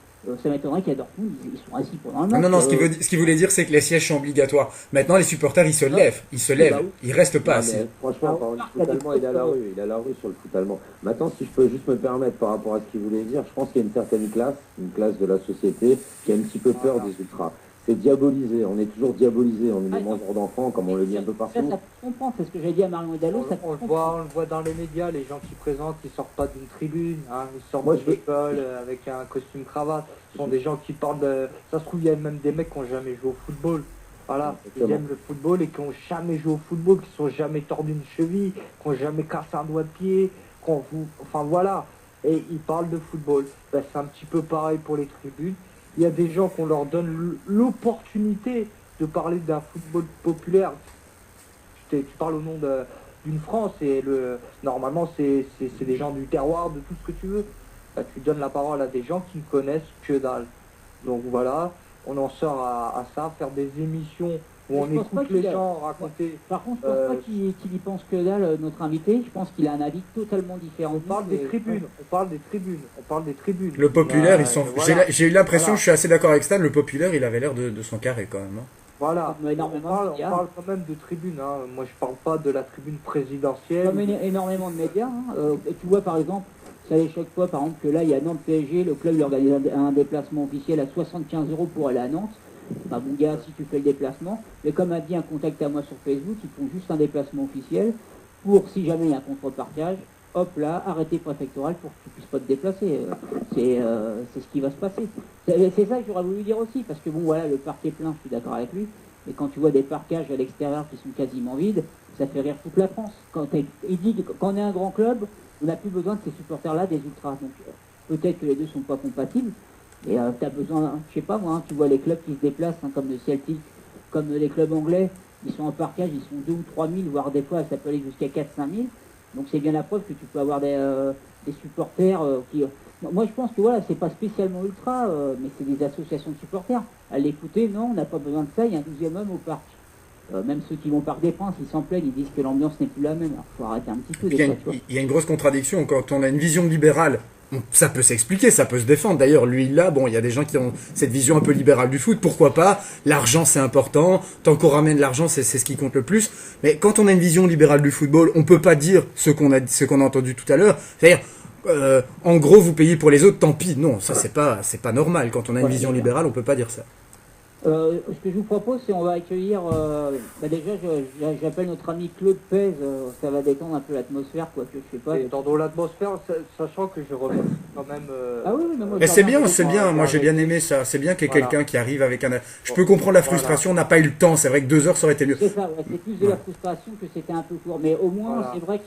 Ça m'étonnerait qu'à Dortmund, ils sont assis pendant le match. Non, ce qu'il voulait dire, c'est que les sièges sont obligatoires. Maintenant, les supporters, ils se lèvent, ils restent pas Non, assis. mais franchement, par contre, le foot allemand, il est à la rue. Il est à la rue sur le foot allemand. Maintenant, si je peux juste me permettre par rapport à ce qu'il voulait dire, je pense qu'il y a une certaine classe, une classe de la société, qui a un petit peu peur des ultras. C'est diabolisé, on est toujours diabolisé, on est des mangeurs d'enfants, comme on le dit un peu partout. Ça peut comprendre, c'est ce que j'ai dit à Marion Hidalgo. Ça peut On le voit dans les médias, les gens qui présentent, ils sortent pas d'une tribune, hein, ils sortent Moi, de l'école avec un costume cravate. Ce sont des gens qui parlent de... Ça se trouve, il y a même des mecs qui n'ont jamais joué au football. Voilà, ils Exactement. aiment le football et qui n'ont jamais joué au football, qui ne sont jamais tordus une cheville, qui n'ont jamais cassé un doigt de pied, enfin voilà. Et ils parlent de football. Ben, c'est un petit peu pareil pour les tribunes. Il y a des gens qu'on leur donne l'opportunité de parler d'un football populaire. Tu parles au nom d'une France et normalement c'est des gens du terroir, de tout ce que tu veux. Là, tu donnes la parole à des gens qui ne connaissent que dalle. Donc voilà, on en sort à ça, faire des émissions où on Je pense pas écoute les qu'il a- gens raconter. Par contre, je pense pas qu'il y pense que dalle, notre invité. Je pense qu'il a un avis totalement différent. On parle des tribunes, on parle des tribunes. Le populaire, Bah, ils sont. voilà. J'ai eu l'impression, Voilà. je suis assez d'accord avec Stan, le populaire, il avait l'air de son carré quand même. Hein. Voilà, Comme énormément de on médias. parle quand même de tribunes. Hein. Moi, je parle pas de la tribune présidentielle. Comme énormément de médias. Hein. Tu vois, par exemple, ça les choque pas, par exemple, que là, il y a Nantes PSG, le club il organise un déplacement officiel à 75 € pour aller à Nantes. Bah, mon gars, si tu fais le déplacement, mais comme a dit un contact à moi sur Facebook, ils font juste un déplacement officiel pour, si jamais il y a un contre-partage, hop là, arrêté préfectoral pour que tu puisses pas te déplacer. C'est ce qui va se passer. C'est ça que j'aurais voulu dire aussi, parce que bon, voilà, le parc est plein, je suis d'accord avec lui, mais quand tu vois des parcages à l'extérieur qui sont quasiment vides, ça fait rire toute la France. Il dit que quand on est un grand club, on n'a plus besoin de ces supporters-là, des ultras. Donc peut-être que les deux sont pas compatibles, et tu as besoin, je sais pas moi, hein, tu vois les clubs qui se déplacent, hein, comme le Celtic, comme les clubs anglais, ils sont en parkage, ils sont 2 ou 3 000, voire des fois ça peut aller jusqu'à 4-5 000. Donc c'est bien la preuve que tu peux avoir des supporters qui... Moi je pense que voilà, c'est pas spécialement ultra, mais c'est des associations de supporters. À l'écouter, non, on n'a pas besoin de ça, il y a un 12e homme au parc. Même ceux qui vont au Parc des Princes, ils s'en plaignent, ils disent que l'ambiance n'est plus la même. Alors faut arrêter un petit peu. Il y a une grosse contradiction quand on a une vision libérale. Ça peut s'expliquer, ça peut se défendre. D'ailleurs, lui là, bon, il y a des gens qui ont cette vision un peu libérale du foot. Pourquoi pas? L'argent, c'est important. Tant qu'on ramène l'argent, c'est ce qui compte le plus. Mais quand on a une vision libérale du football, on peut pas dire ce qu'on a entendu tout à l'heure. C'est-à-dire, en gros, vous payez pour les autres, tant pis. Non, ça c'est pas normal. Quand on a une vision libérale, on peut pas dire ça. Ce que je vous propose, c'est on va accueillir. Déjà, j'appelle notre ami Claude Pez. Ça va détendre un peu l'atmosphère, quoi. Que je sais pas. Et dans l'atmosphère, sachant que je remercie quand même. Ah oui, mais moi, Mais je c'est remarque bien, que- c'est bien. Moi, j'ai bien aimé ça. C'est bien qu'il y ait Voilà. quelqu'un qui arrive avec un. Je peux comprendre la frustration. On n'a pas eu le temps. C'est vrai que 2 heures, ça aurait été mieux. C'est ça, ouais, c'est plus de la frustration que c'était un peu court. Mais au moins, Voilà. c'est vrai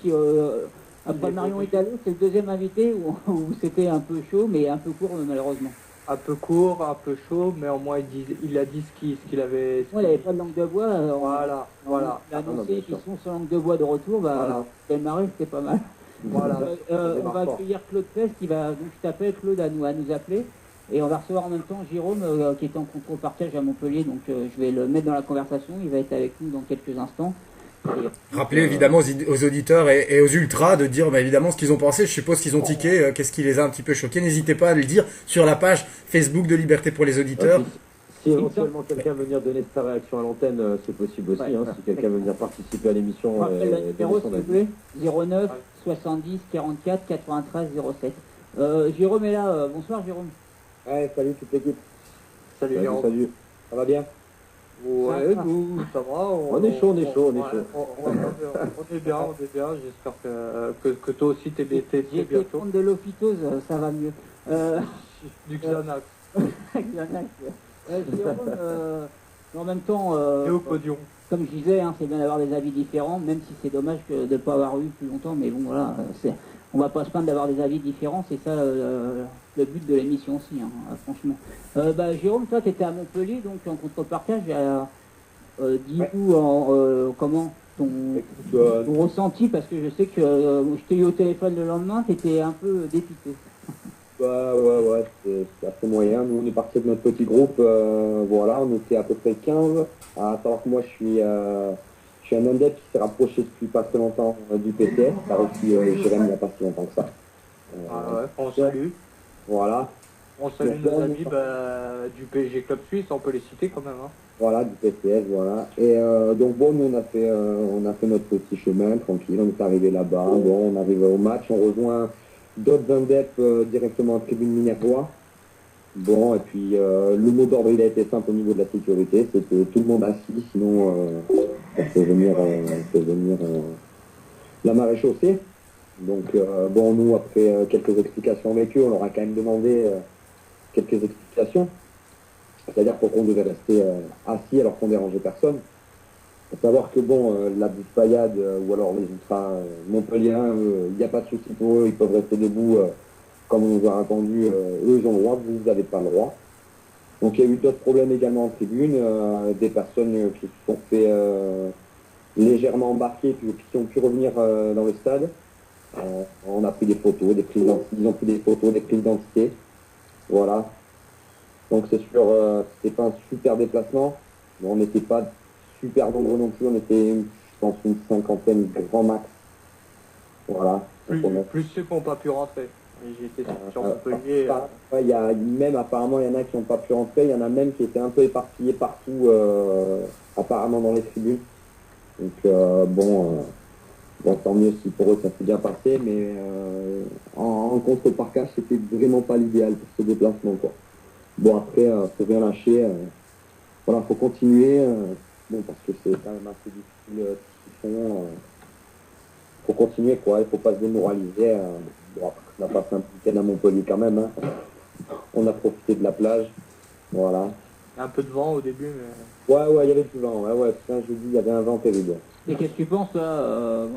qu'après Marion Hidalgo, c'est le deuxième invité où c'était un peu chaud, mais un peu court, malheureusement. Un peu court, un peu chaud, mais au moins il a dit ce qu'il avait. Moi, il n'y avait pas de langue de bois. Voilà, voilà. Il a non, annoncé bien qu'ils sûr. sont sans langue de bois de retour. Bah, Voilà. démarrer, c'était pas mal. Voilà. On va accueillir Claude Pez qui va, donc je t'appelle Claude à nous appeler. Et on va recevoir en même temps Jérôme qui est en contre-partage à Montpellier. Donc je vais le mettre dans la conversation. Il va être avec nous dans quelques instants. Rappelez évidemment aux auditeurs et aux ultras de dire évidemment ce qu'ils ont pensé. Je suppose qu'ils ont tiqué, qu'est-ce qui les a un petit peu choqués. N'hésitez pas à le dire sur la page Facebook de Liberté pour les auditeurs. Si éventuellement quelqu'un veut venir donner sa réaction à l'antenne, c'est possible aussi. Ouais. Hein, si quelqu'un veut venir participer à l'émission, On rappelle le donner numéro, son s'il vous avis. plaît. 09 70 44 93 07. Jérôme est là. Bonsoir Jérôme. Ouais, salut toute l'équipe. Salut, Salut, Jérôme. salut. Ça va bien? Ouais, nous, ça va. On est chaud, on est chaud, on est chaud. On est bien, j'espère que toi aussi t'es J'ai bientôt. prendre de l'ophytose, ça va mieux. Du Xanax. Jérôme, en même temps, Et au podium. comme je disais, hein, c'est bien d'avoir des avis différents, même si c'est dommage de ne pas avoir eu plus longtemps, mais bon voilà, on va pas se plaindre d'avoir des avis différents, c'est ça le but de l'émission aussi, hein, franchement. Jérôme, toi tu étais à Montpellier, donc en contrepartage, dis-nous comment ton ressenti, parce que je sais que je t'ai eu au téléphone le lendemain, tu étais un peu dépité. Ouais, c'est assez moyen. Nous, on est parti de notre petit groupe, voilà, on était à peu près 15. À savoir que moi, je suis un indep qui s'est rapproché depuis pas très longtemps du PTS, par aussi Jérémy il n'y a pas si longtemps que ça. On salue. Voilà. On salue nos amis du PSG Club Suisse, on peut les citer quand même. Hein. Voilà, du PTS, voilà. Et donc bon, nous, on a fait notre petit chemin, tranquille, on est arrivé là-bas. Bon, on arrive au match, on rejoint d'autres indeps directement en tribune Minervois. Bon, et puis le mot d'ordre il a été simple au niveau de la sécurité, c'est que tout le monde assis, sinon on fait venir la maréchaussée. Donc bon, nous après quelques explications avec eux, on leur a quand même demandé quelques explications, c'est-à-dire pourquoi on devait rester assis alors qu'on dérangeait personne. Faut savoir que bon, la Bouffaillade ou alors les ultras montpelliérains, il n'y a pas de souci pour eux, ils peuvent rester debout comme on nous a répondu, eux ils ont le droit, vous n'avez pas le droit. Donc il y a eu d'autres problèmes également en tribune, des personnes qui se sont fait légèrement embarquer, qui ont pu revenir dans le stade. On a pris des photos, ils ont pris des photos, des prises d'identité. Voilà. Donc c'est sûr, c'était pas un super déplacement. On n'était pas super nombreux non plus, on était, je pense, une cinquantaine grand max. Voilà. Plus ceux qui n'ont pas pu rentrer. J'étais sur Montpellier. Apparemment, il y en a qui n'ont pas pu rentrer, il y en a même qui étaient un peu éparpillés partout, apparemment dans les tribunes. Donc bon, tant mieux si pour eux ça s'est bien passé, mais en contrepartage, c'était vraiment pas l'idéal pour ce déplacement, quoi. Bon, après, faut rien lâcher. Voilà, faut continuer. Bon, parce que c'est quand même assez difficile ce qu'ils font. Faut continuer, quoi. Il faut pas se démoraliser. Bon, après, on a passé un petit week-end à Montpellier quand même. Hein. On a profité de la plage. Voilà. Un peu de vent au début, mais... Ouais, il y avait du vent. Ouais, putain, je vous dis, il y avait un vent terrible. Et qu'est-ce que tu penses, toi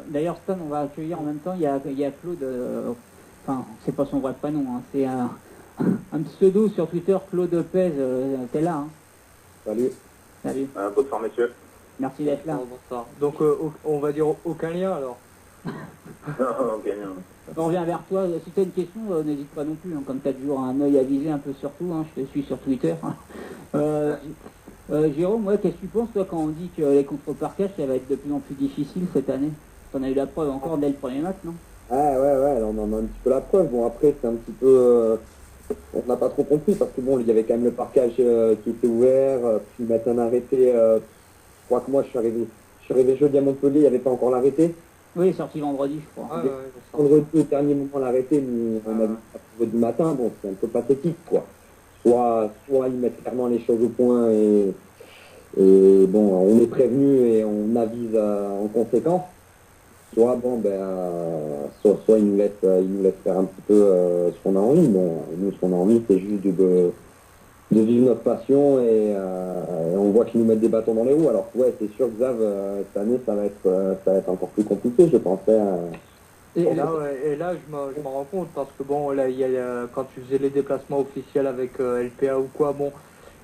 d'ailleurs, Stan, on va accueillir en même temps, il y a Claude, enfin, c'est pas son vrai prénom, hein, c'est un pseudo sur Twitter, Claude Pez, t'es là, hein. Salut. Salut. Bonsoir, messieurs. Merci d'être là. Bonsoir. Donc, on va dire aucun lien, alors. Ok, non. On revient vers toi. Si tu as une question, n'hésite pas non plus. Hein, comme tu as toujours un œil avisé un peu sur tout, hein, je te suis sur Twitter. Jérôme, qu'est-ce que tu penses, toi, quand on dit que les contrepartages, ça va être de plus en plus difficile cette année? Tu en as eu la preuve encore dès le premier match, non? Ouais, alors on en a un petit peu la preuve. Bon, après, c'est un petit peu... on n'a pas trop compris, parce que bon, il y avait quand même le parquage qui était ouvert, puis mettre un arrêté... je crois que moi, je suis arrivé jeudi à Montpellier, il n'y avait pas encore l'arrêté. Oui, sorti vendredi, je crois. Vendredi, au dernier moment, l'arrêté, nous, on a vu ça vendredi matin, bon, c'est un peu pathétique, quoi. Soit ils mettent clairement les choses au point et bon, on est prévenu et on avise en conséquence. Soit soit ils nous laissent faire un petit peu ce qu'on a envie. Bon, nous, ce qu'on a envie, c'est juste de vivre notre passion et on voit qu'ils nous mettent des bâtons dans les roues. Alors ouais, c'est sûr que Xav, cette année, ça va être encore plus compliqué, je pensais. Et là, je m'en rends compte, parce que bon, là, quand tu faisais les déplacements officiels avec LPA ou quoi, bon,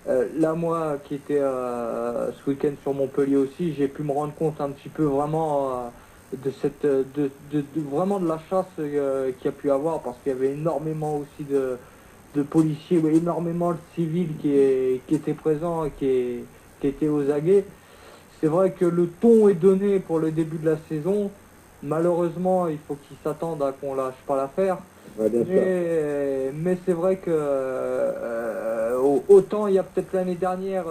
là, moi, qui étais ce week-end sur Montpellier aussi, j'ai pu me rendre compte un petit peu vraiment vraiment de la chasse qu'il y a pu avoir, parce qu'il y avait énormément aussi de policiers, énormément de civils qui étaient présents, qui étaient aux aguets. C'est vrai que le ton est donné pour le début de la saison. Malheureusement, il faut qu'ils s'attendent à qu'on lâche pas l'affaire. Ouais, mais c'est vrai que autant il y a peut-être l'année dernière,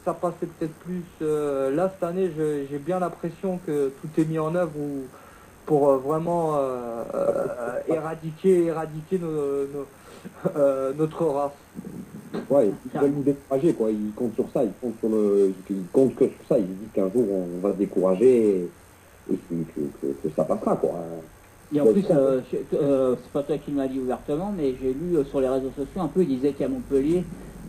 ça passait peut-être plus. Là, cette année, j'ai bien l'impression que tout est mis en œuvre pour vraiment éradiquer notre race. Ouais, ils veulent nous décourager, quoi. Ils comptent sur ça, ils comptent que sur ça. Ils disent qu'un jour on va se décourager et que ça passera, quoi. Et en plus, c'est pas toi qui me l'as dit ouvertement, mais j'ai lu sur les réseaux sociaux un peu, il disait qu'à Montpellier,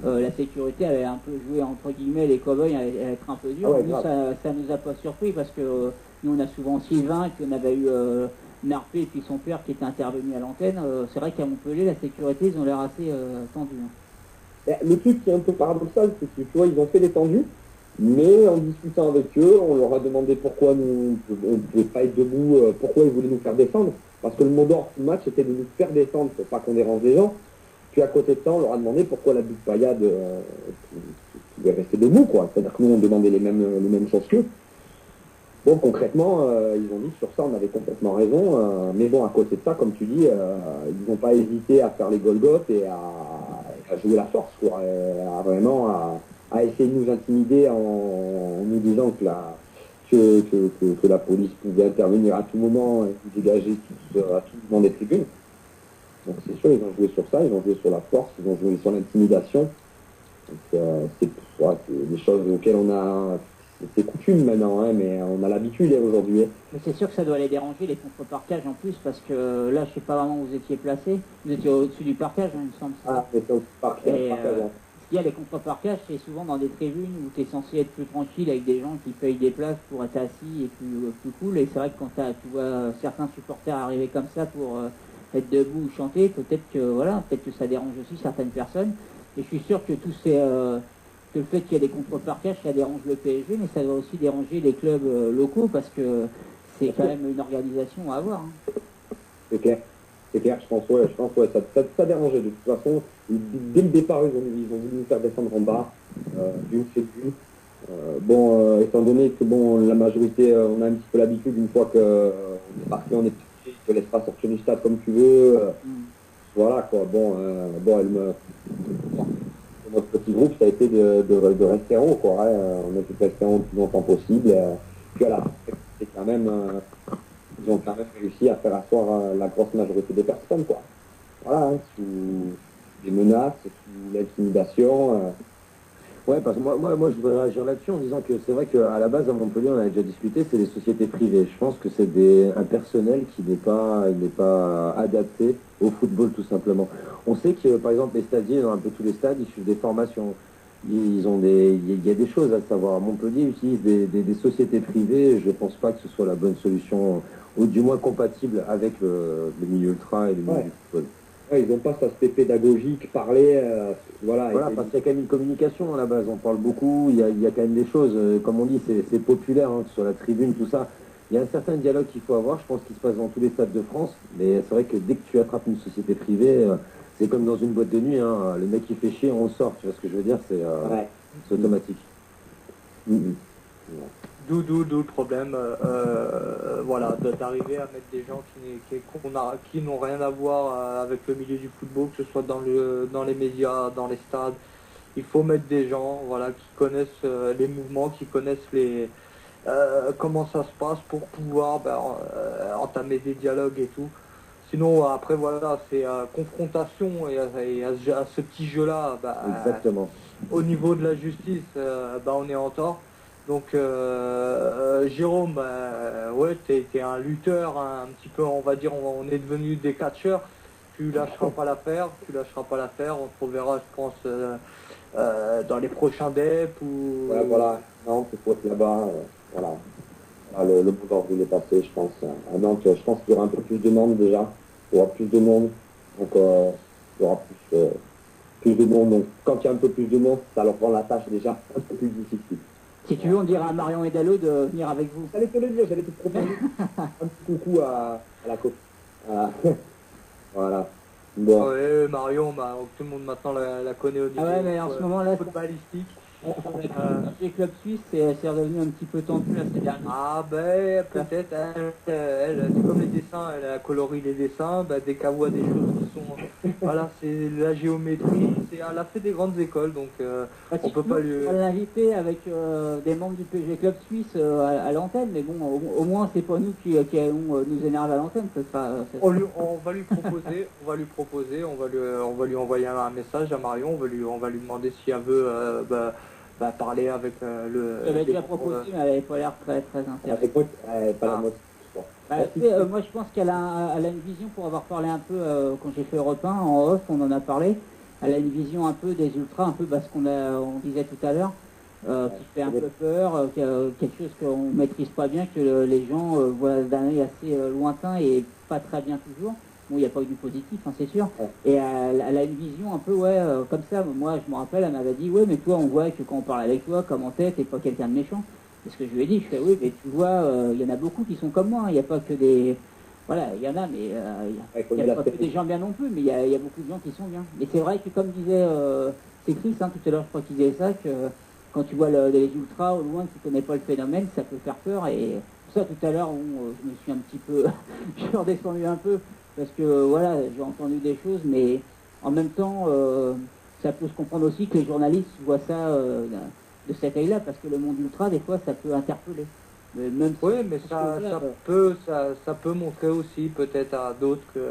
la sécurité avait un peu joué entre guillemets les cow-boys à être un peu dur. Ah ouais, Nous, ça nous a pas surpris parce que nous, on a souvent Sylvain, qu'on avait eu Narpé et puis son père qui était intervenu à l'antenne. C'est vrai qu'à Montpellier, la sécurité, ils ont l'air assez tendus. Hein. Le truc qui est un peu paradoxal, c'est que tu vois, ils ont fait les tendus, mais en discutant avec eux, on leur a demandé pourquoi nous, on ne pouvait pas être debout, pourquoi ils voulaient nous faire descendre. Parce que le mot d'ordre du match était de nous faire descendre pour pas qu'on dérange les gens. Puis à côté de ça, on leur a demandé pourquoi la butte paillade pouvait rester debout, quoi. C'est-à-dire que nous, on demandait les mêmes choses qu'eux. Bon, concrètement, ils ont dit que sur ça, on avait complètement raison. Mais bon, à côté de ça, comme tu dis, ils n'ont pas hésité à faire les Golgoth et à jouer la force, quoi. Et à essayer de nous intimider en nous disant que la police pouvait intervenir à tout moment et dégager à tout moment des tribunes. Donc c'est sûr, ils ont joué sur ça, ils ont joué sur la force, ils ont joué sur l'intimidation. Donc c'est des choses auxquelles on a... C'est coutume maintenant, hein, mais on a l'habitude aujourd'hui. Mais c'est sûr que ça doit les déranger, les contre-parquages en plus, parce que là, je sais pas vraiment où vous étiez placé. Vous étiez au-dessus du parquage, hein, il me semble. Ah, c'est au parquage. Ce qu'il y a les contre-parquages, c'est souvent dans des tribunes où tu es censé être plus tranquille avec des gens qui payent des places pour être assis et plus cool. Et c'est vrai que quand tu vois certains supporters arriver comme ça pour être debout ou chanter, peut-être que ça dérange aussi certaines personnes. Et je suis sûr que que le fait qu'il y ait des contre-parquages, ça dérange le PSG, mais ça doit aussi déranger les clubs locaux parce que c'est quand même une organisation à avoir. Hein. C'est clair, je pense, ça dérangeait de toute façon. Dès le départ, ils ont voulu nous faire descendre en bas, d'une fait plus. Étant donné que la majorité, on a un petit peu l'habitude, une fois qu'on est parti, on est parti, je te laisse pas sortir du stade comme tu veux. Voilà quoi, notre petit groupe, ça a été de rester en haut, quoi. Hein. On a pu rester en haut le plus longtemps possible. Puis à la fin, c'est quand même, ils ont quand même réussi à faire asseoir la grosse majorité des personnes, quoi. Voilà, hein, sous des menaces, sous l'intimidation. Ouais, parce que moi, je voudrais réagir là-dessus en disant que c'est vrai qu'à la base, à Montpellier, on avait déjà discuté, c'est des sociétés privées. Je pense que c'est un personnel qui n'est pas adapté au football, tout simplement. On sait que, par exemple, les stadiers, dans un peu tous les stades, ils suivent des formations. Il y a des choses à savoir. Montpellier utilise des sociétés privées. Je ne pense pas que ce soit la bonne solution, ou du moins compatible avec le milieu ultra et le milieu du football. Ouais, ils n'ont pas cet aspect pédagogique, parler, Voilà, parce qu'il y a quand même une communication à la base, on parle beaucoup, il y a quand même des choses, comme on dit, c'est populaire, hein, que ce soit la tribune, tout ça. Il y a un certain dialogue qu'il faut avoir, je pense qu'il se passe dans tous les stades de France, mais c'est vrai que dès que tu attrapes une société privée, c'est comme dans une boîte de nuit, hein, le mec qui fait chier, on le sort, tu vois ce que je veux dire, c'est automatique. D'où le problème, d'arriver à mettre des gens qui n'ont rien à voir avec le milieu du football, que ce soit dans les médias, dans les stades. Il faut mettre des gens, qui connaissent les mouvements, qui connaissent comment ça se passe pour pouvoir entamer des dialogues et tout. Sinon, après, c'est confrontation et à ce petit jeu-là, Exactement. au niveau de la justice, on est en tort. Donc Jérôme, t'es un lutteur, un petit peu, on va dire, on est devenu des catcheurs. Tu lâcheras pas l'affaire, on te reverra, je pense, dans les prochains DEP ou... Ouais, voilà, Nantes, il faut être là-bas, voilà. Le mot d'ordre, il est passé, je pense. À Nantes, je pense qu'il y aura un peu plus de monde déjà, il y aura plus de monde, donc il y aura plus de monde. Donc quand il y a un peu plus de monde, ça leur rend la tâche déjà un peu plus difficile. Si tu veux, on dira à Marion et Dallo de venir avec vous. J'allais te le dire, j'allais te proposer un petit coucou à la copine. Voilà. Bon. Ouais, Marion, tout le monde maintenant la connaît au niveau. Ah ouais, mais en ce moment-là, footballistique. les clubs suisses, c'est redevenu un petit peu tendu là ces derniers. Ah peut-être, elle, c'est comme les dessins, elle a coloré les dessins, dès qu'elle voit des choses qui sont... c'est la géométrie, elle a fait des grandes écoles, donc on peut pas lui... On va l'inviter avec des membres du PG Club Suisse à l'antenne, mais bon, au moins c'est pas nous qui allons nous énerver à l'antenne, c'est pas... On va lui proposer, on va lui envoyer un message à Marion, on va lui demander si elle veut... parler avec le... J'avais déjà proposé, mais elle n'avait pas l'air très intéressée. Pas la moitié Bon. Moi, je pense qu'elle a une vision, pour avoir parlé un peu, quand j'ai fait Europe 1, en off, on en a parlé, elle a une vision un peu des ultras, un peu ce on disait tout à l'heure, qui fait un peu peur, quelque chose qu'on ne maîtrise pas bien, que les gens voient d'un œil assez lointain et pas très bien toujours. Bon, il n'y a pas eu du positif, hein, c'est sûr. Et elle a une vision un peu, comme ça. Moi, je me rappelle, elle m'avait dit, ouais, mais toi, on voit que quand on parle avec toi, comment t'es pas quelqu'un de méchant. C'est ce que je lui ai dit. Je fais, oui, mais tu vois, il y en a beaucoup qui sont comme moi. Il n'y a pas que des... Voilà, il y en a, mais il n'y a pas que des gens bien non plus, mais il y a beaucoup de gens qui sont bien. Mais c'est vrai que, comme disait, c'est Chris, hein, tout à l'heure, je crois qu'il disait ça, que quand tu vois les ultras au loin, qui ne connaissent pas le phénomène, ça peut faire peur. Et pour ça, tout à l'heure, je me suis un petit peu... je suis redescendu un peu. Parce que voilà, j'ai entendu des choses, mais en même temps, ça peut se comprendre aussi que les journalistes voient ça de cet œil-là, parce que le monde ultra, des fois, ça peut interpeller. Même Oui, mais ça peut montrer aussi peut-être à d'autres que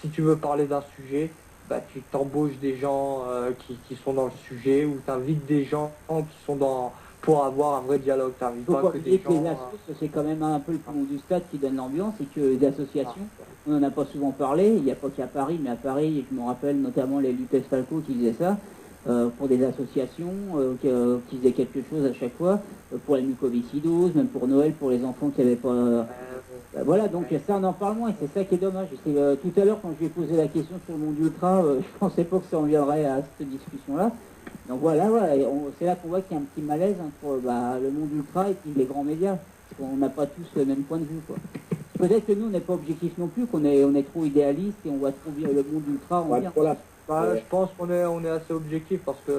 si tu veux parler d'un sujet, bah, tu t'embauches des gens qui sont dans le sujet ou tu invites des gens qui sont dans pour avoir un vrai dialogue. Tu n'invites pas que des gens... Les assos, c'est quand même un peu le poumon du stade qui donne l'ambiance, et que les associations, on n'en a pas souvent parlé, il n'y a pas qu'à Paris, mais à Paris, je me rappelle notamment les Lutèce Falco qui faisaient ça, pour des associations qui faisaient quelque chose à chaque fois, pour la mucoviscidose, même pour Noël, pour les enfants qui n'avaient pas... voilà, donc ça on en parle moins, et c'est ça qui est dommage. Tout à l'heure, quand je lui ai posé la question sur le monde ultra, je pensais pas que ça en viendrait à cette discussion-là. Donc voilà, c'est là qu'on voit qu'il y a un petit malaise entre le monde ultra et puis les grands médias, parce qu'on n'a pas tous le même point de vue, quoi. Peut-être que nous, on n'est pas objectif non plus, on est trop idéaliste et on voit trop bien le monde ultra. Je pense qu'on est assez objectif parce que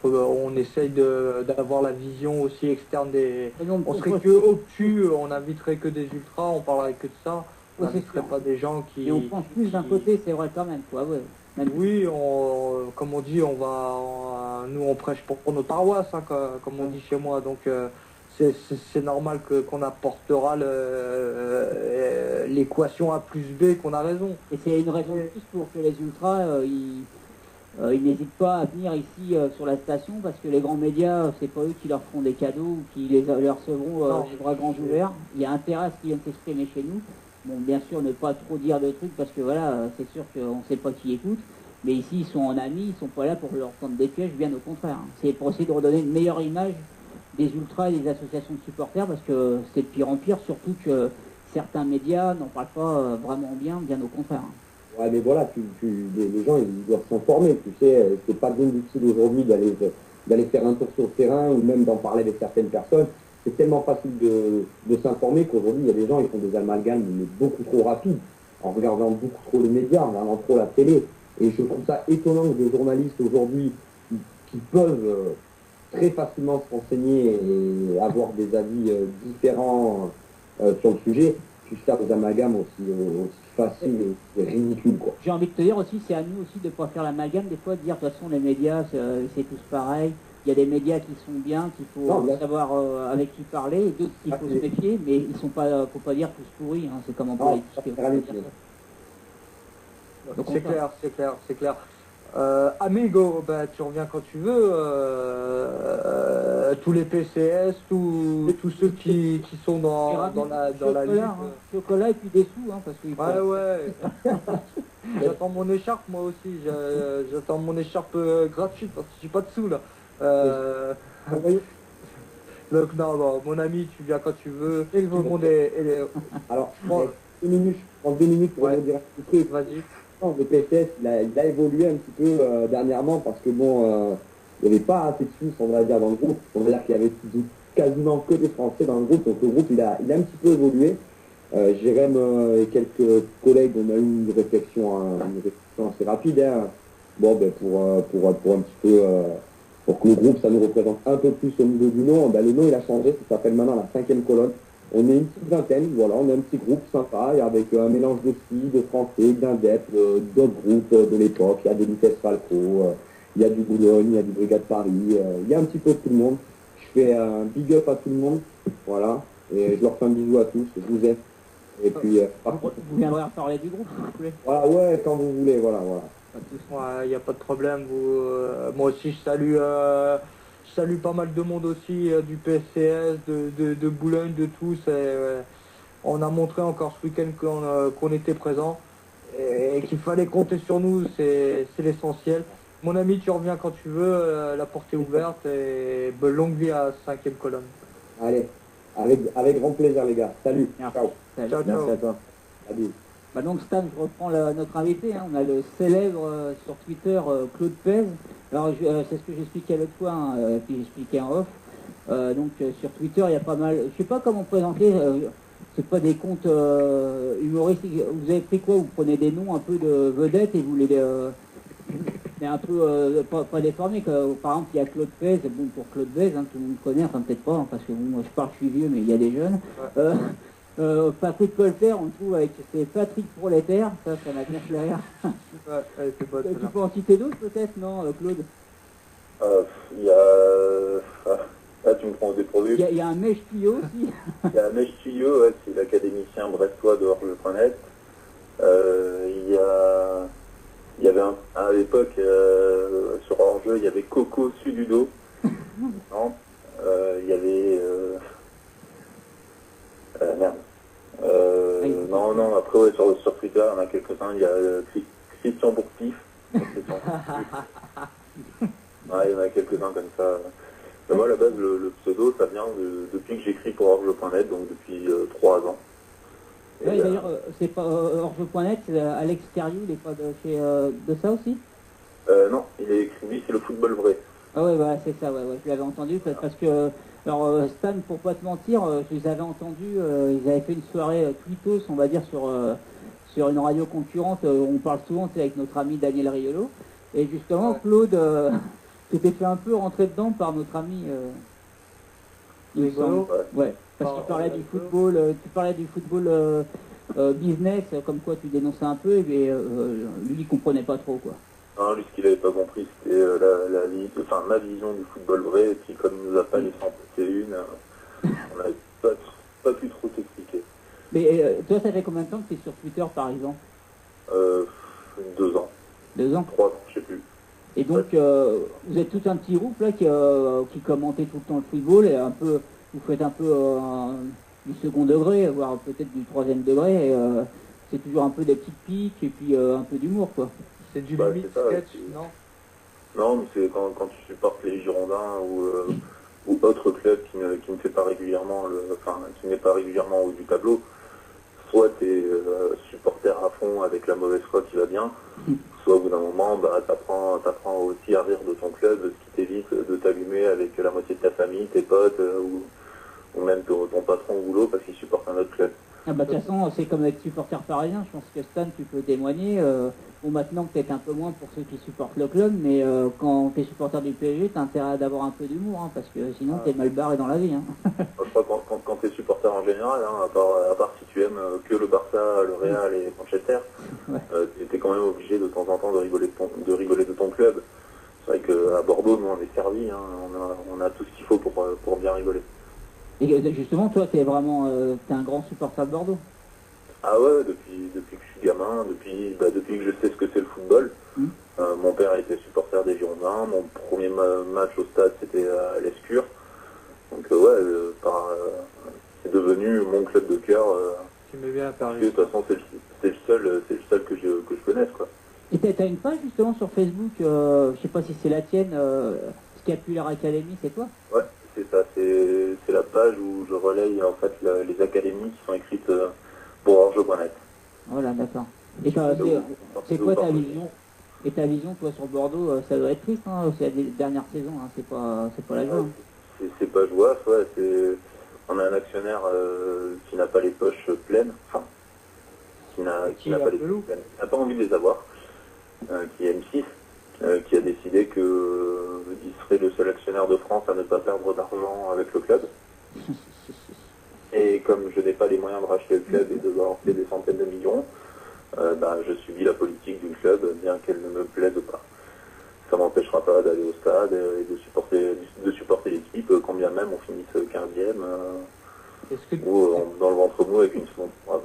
on essaye d'avoir la vision aussi externe des. On serait que obtus, on n'inviterait que des ultras, on parlerait que de ça. On n'inviterait pas des gens qui. Et on pense plus d'un côté, c'est vrai quand même, quoi. Ouais. Oui, comme on dit, nous on prêche pour nos paroisses, hein, comme on dit chez moi. Donc c'est normal qu'on apportera l'équation A plus B, qu'on a raison. Et c'est une raison de plus pour que les ultras, ils n'hésitent pas à venir ici sur la station, parce que les grands médias, c'est pas eux qui leur feront des cadeaux ou qui les recevront les bras grands ouverts. Il y a intérêt à ce qu'ils viennent s'exprimer chez nous. Bon, bien sûr, ne pas trop dire de trucs, parce que voilà, c'est sûr qu'on ne sait pas qui écoute. Mais ici, ils sont en amis, ils sont pas là pour leur prendre des pièges, bien au contraire. C'est pour essayer de redonner une meilleure image des ultras et des associations de supporters, parce que c'est de pire en pire, surtout que certains médias n'en parlent pas vraiment bien au contraire. Ouais, mais voilà, les gens, ils doivent s'informer, tu sais, c'est pas bien utile aujourd'hui d'aller faire un tour sur le terrain ou même d'en parler avec certaines personnes. C'est tellement facile de s'informer qu'aujourd'hui, il y a des gens qui font des amalgames mais beaucoup trop rapides, en regardant beaucoup trop les médias, en regardant trop la télé. Et je trouve ça étonnant que des journalistes aujourd'hui qui peuvent très facilement se renseigner et avoir des avis différents sur le sujet, puissent faire des amalgames aussi faciles et ridicules, quoi. J'ai envie de te dire aussi, c'est à nous aussi de ne pas faire l'amalgame, des fois de dire de toute façon les médias c'est tous pareil. Il y a des médias qui sont bien, qu'il faut savoir avec qui parler, et d'autres qu'il faut se méfier, mais ils sont pas, faut pas dire tous pourris, hein, c'est comme en politique. C'est clair. Amigo, tu reviens quand tu veux. Tous les PCS, tous ceux qui sont dans la ligue. Chocolat et puis des sous, hein, parce qu'il ouais. J'attends mon écharpe, moi aussi. J'attends mon écharpe gratuite parce que j'ai pas de sous là. Donc non, mon ami, tu viens quand tu veux. Tout le monde est... Alors, je prends 2 minutes pour dire un petit truc. Vas-y. Le PCS, il a évolué un petit peu dernièrement parce que bon, il n'y avait pas assez de sous, on va dire, dans le groupe. On va dire qu'il y avait quasiment que des Français dans le groupe, donc le groupe il a un petit peu évolué. Jérém et quelques collègues, on a eu une réflexion assez rapide. Hein. Bon, pour un petit peu, pour que le groupe ça nous représente un peu plus au niveau du nom, le nom il a changé, ça s'appelle maintenant la 5e colonne. On est une petite vingtaine, voilà, on est un petit groupe sympa, avec un mélange de filles, de Français, d'Indep, d'autres groupes de l'époque. Il y a des Lutèce Falco, il y a du Boulogne, il y a du Brigade Paris, il y a un petit peu de tout le monde. Je fais un big up à tout le monde, voilà, et je leur fais un bisou à tous, je vous aime. Et puis, vous viendrez reparler du groupe, s'il vous plaît. Voilà, ouais, quand vous voulez, voilà. Il n'y a pas de problème. Moi aussi, je salue pas mal de monde aussi, du PSCS, de Boulogne, de tous. On a montré encore ce week-end qu'on était présent et qu'il fallait compter sur nous, c'est l'essentiel. Mon ami, tu reviens quand tu veux, la porte est ouverte et longue vie à 5e colonne. Allez, avec grand plaisir les gars. Salut. Merci. Ciao. Salut. Ciao, Merci ciao. à toi. Salut. Bah donc Stan, je reprends notre invité, hein. On a le célèbre sur Twitter Claude Pez. Alors c'est ce que j'expliquais l'autre fois, hein, puis j'expliquais en off. Sur Twitter il y a pas mal, je sais pas comment présenter, c'est pas des comptes humoristiques. Vous avez pris quoi? Vous prenez des noms un peu de vedettes et vous mais un peu pas déformés. Par exemple il y a Claude Pez, bon pour Claude Pez, hein, tout le monde connaît, enfin peut-être pas, hein, parce que bon, moi je suis vieux mais il y a des jeunes. Patrick Polter, on le trouve avec c'est Patrick Prolétaire, ça m'a bien fait rire. Ouais, elle était bonne, Tu celle-là. peux en citer d'autres peut-être, non, Claude? Il y a... Là, tu me prends au dépourvu. Il y a un mèche tuyau aussi. Il y a Mèche Tuyau, ouais, c'est l'académicien brestois de Orge.net. Il y avait à l'époque, sur Orge, il y avait Coco Sududo. Non. Il y avait... merde. Non, après, ouais, sur Twitter, il y en a quelques-uns. Il y a Christian Bourpif. Christian Bourpif. Ouais, il y en a quelques-uns comme ça. Mais moi, à la base, le pseudo, ça vient depuis que j'écris pour Orge.net, donc depuis 3 ans. Et, Ouais, d'ailleurs, c'est pas Orge.net, c'est Alex Cariou, il est pas de ça aussi? non, il est écrit, lui, c'est le football vrai. Ah ouais, voilà, c'est ça, ouais, je l'avais entendu, parce que, alors Stan, pour pas te mentir, je les avais entendus, ils avaient fait une soirée tweetos, on va dire, sur une radio concurrente, on parle souvent, c'est avec notre ami Daniel Riolo, et justement, Claude s'était fait un peu rentrer dedans par notre ami, il me semble. Ouais, parce qu'il parlait du football, tu parlais du football business, comme quoi tu dénonçais un peu, et lui, il comprenait pas trop, quoi. Non, lui, ce qu'il n'avait pas compris, c'était ma vision du football vrai, et puis comme il nous a pas laissé en poster une, on n'avait pas pu trop t'expliquer. Mais toi, ça fait combien de temps que tu es sur Twitter, par exemple? 2 ans, 2 ans. 3 ans, je sais plus. Et donc, vous êtes tout un petit groupe là qui commentait tout le temps le football et un peu, vous faites un peu du second degré, voire peut-être du troisième degré. Et, c'est toujours un peu des petites piques et puis un peu d'humour, quoi. C'est du Bah, limite c'est ça, sketch, c'est- non? Non, mais c'est quand tu supportes les Girondins ou autre club qui ne fait pas régulièrement qui n'est pas régulièrement au haut du tableau, soit tu es supporter à fond avec la mauvaise foi qui va bien, soit au bout d'un moment, t'apprends aussi à rire de ton club, ce qui t'évite de t'allumer avec la moitié de ta famille, tes potes, ou même ton patron au boulot parce qu'il supporte un autre club. Ah bah, de toute façon, c'est comme avec supporters parisiens. Je pense que Stan, tu peux témoigner. Bon, maintenant peut-être un peu moins pour ceux qui supportent le club, mais quand tu es supporter du PSG, tu as intérêt d'avoir un peu d'humour, hein, parce que sinon tu es mal barré dans la vie. Hein. Je crois que quand tu es supporter en général, hein, à part si tu aimes que le Barça, le Real et Manchester, Ouais. tu es quand même obligé de temps en temps de rigoler de ton club. C'est vrai qu'à Bordeaux, nous on est servi, hein, on a tout ce qu'il faut pour bien rigoler. Et justement, toi, tu es vraiment t'es un grand supporter de Bordeaux. Ah ouais, depuis que je suis gamin, depuis que je sais ce que c'est le football. Mon père était supporter des Girondins, mon premier match au stade c'était à l'Escure. Donc c'est devenu mon club de cœur. Tu mets bien à De Paris. toute façon c'est le seul que je connaisse, quoi. Et t'as une page justement sur Facebook, je sais pas si c'est la tienne, Scapular Academy, c'est toi? Ouais, c'est ça, c'est la page où je relaye en fait les académies qui sont écrites pour Orge.net. Voilà, d'accord. Et c'est quoi ta vision? Et ta vision, toi, sur Bordeaux, ça doit être triste, hein, c'est la dernière saison, hein, c'est pas la joie. Hein. C'est pas jouable, ouais, on a un actionnaire qui n'a pas les poches pleines, enfin, qui n'a pas les poches pleines, qui n'a pas envie de les avoir, qui est M6, qui a décidé qu'il serait le seul actionnaire de France à ne pas perdre d'argent avec le club. Et comme je n'ai pas les moyens de racheter le club et de lancer des centaines de millions, je subis la politique du club, bien qu'elle ne me plaise pas. Ça m'empêchera pas d'aller au stade et de supporter l'équipe, quand bien même on finisse 15e ou dans le ventre mou avec une seconde. Bravo.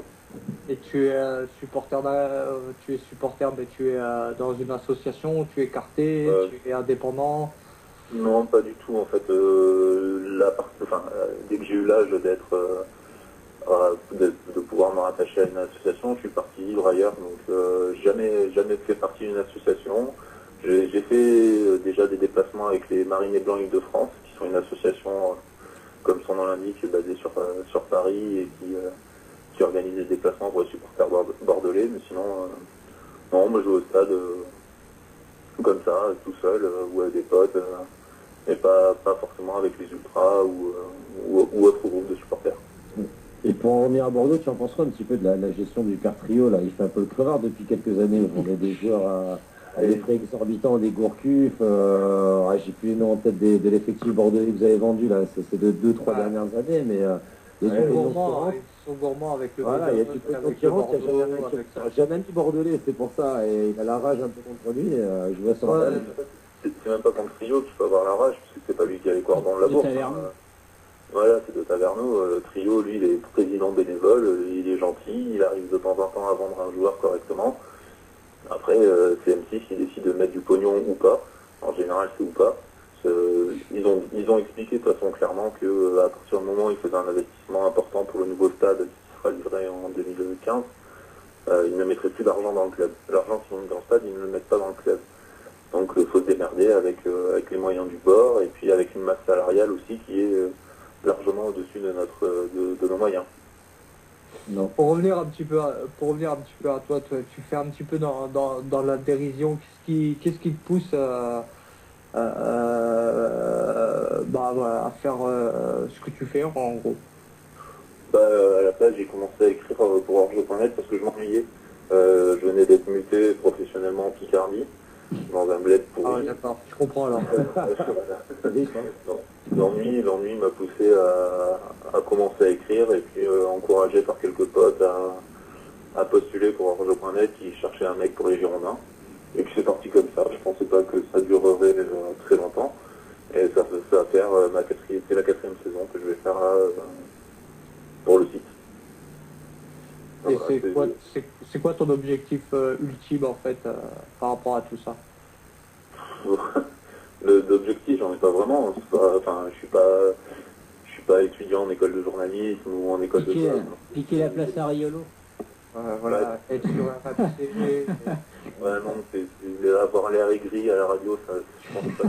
Et tu es supporter, mais tu es dans une association, tu es écarté, tu es indépendant. Non, pas du tout. En fait, dès que j'ai eu l'âge d'être de pouvoir me rattacher à une association. Je suis parti vivre ailleurs, donc jamais fait partie d'une association. J'ai fait déjà des déplacements avec les Marinés Blancs Île-de-France, qui sont une association, comme son nom l'indique, basée sur Paris et qui organise des déplacements pour les supporters bordelais. Mais sinon, non, moi je vais au stade comme ça, tout seul, ou avec des potes, et pas forcément avec les ultras ou autres groupes de supporters. Et pour en revenir à Bordeaux, tu en penses quoi un petit peu de la gestion du père Trio là? Il fait un peu le crevard depuis quelques années. On a des joueurs à des frais exorbitants, des Gourcuff. J'ai plus les noms en tête de l'effectif bordelais que vous avez vendu là. C'est de 2-3 dernières années, mais Ils sont gourmands avec le voilà, il y a toute une concurrence, il n'y a jamais un bordelais, c'est pour ça, et il a la rage un peu contre lui, je vois ça. C'est même pas contre Trio qu'il faut avoir la rage, parce que c'est pas lui qui a les cordons de la bourse. Voilà, c'est de Taverneau. Trio, lui, il est président bénévole, il est gentil, il arrive de temps en temps à vendre un joueur correctement. Après, c'est M6 qui décide de mettre du pognon ou pas. En général, c'est ou pas. Ils ont expliqué de toute façon clairement qu'à partir du moment où ils faisaient un investissement important pour le nouveau stade qui sera livré en 2015, ils ne mettraient plus d'argent dans le club. L'argent qu'ils ont mis dans le stade, ils ne le mettent pas dans le club. Donc il faut se démerder avec les moyens du bord et puis avec une masse salariale aussi qui est largement au-dessus de nos moyens. Non. Pour revenir un petit peu à toi, tu fais un petit peu dans la dérision. Qu'est-ce qui te pousse à faire ce que tu fais en gros? À la place, j'ai commencé à écrire pour Orge.net parce que je m'ennuyais. Je venais d'être muté professionnellement en Picardie, dans un bled pourri. Ah d'accord, je comprends alors. L'ennui m'a poussé à commencer à écrire et puis encouragé par quelques potes à postuler pour Orge.net qui cherchait un mec pour les Girondins. Et puis c'est parti comme ça. Je pensais pas que ça durerait très longtemps. Et ça va faire c'est la 4e saison que je vais faire pour le site. Et voilà, c'est quoi ton objectif ultime en fait par rapport à tout ça? L'objectif, j'en ai pas vraiment. Je suis pas étudiant en école de journalisme ou en école de com. Piquer la place à Riolo. Voilà, être sur un papier. Ouais, non, avoir l'air aigri à la radio, ça, je pense pas.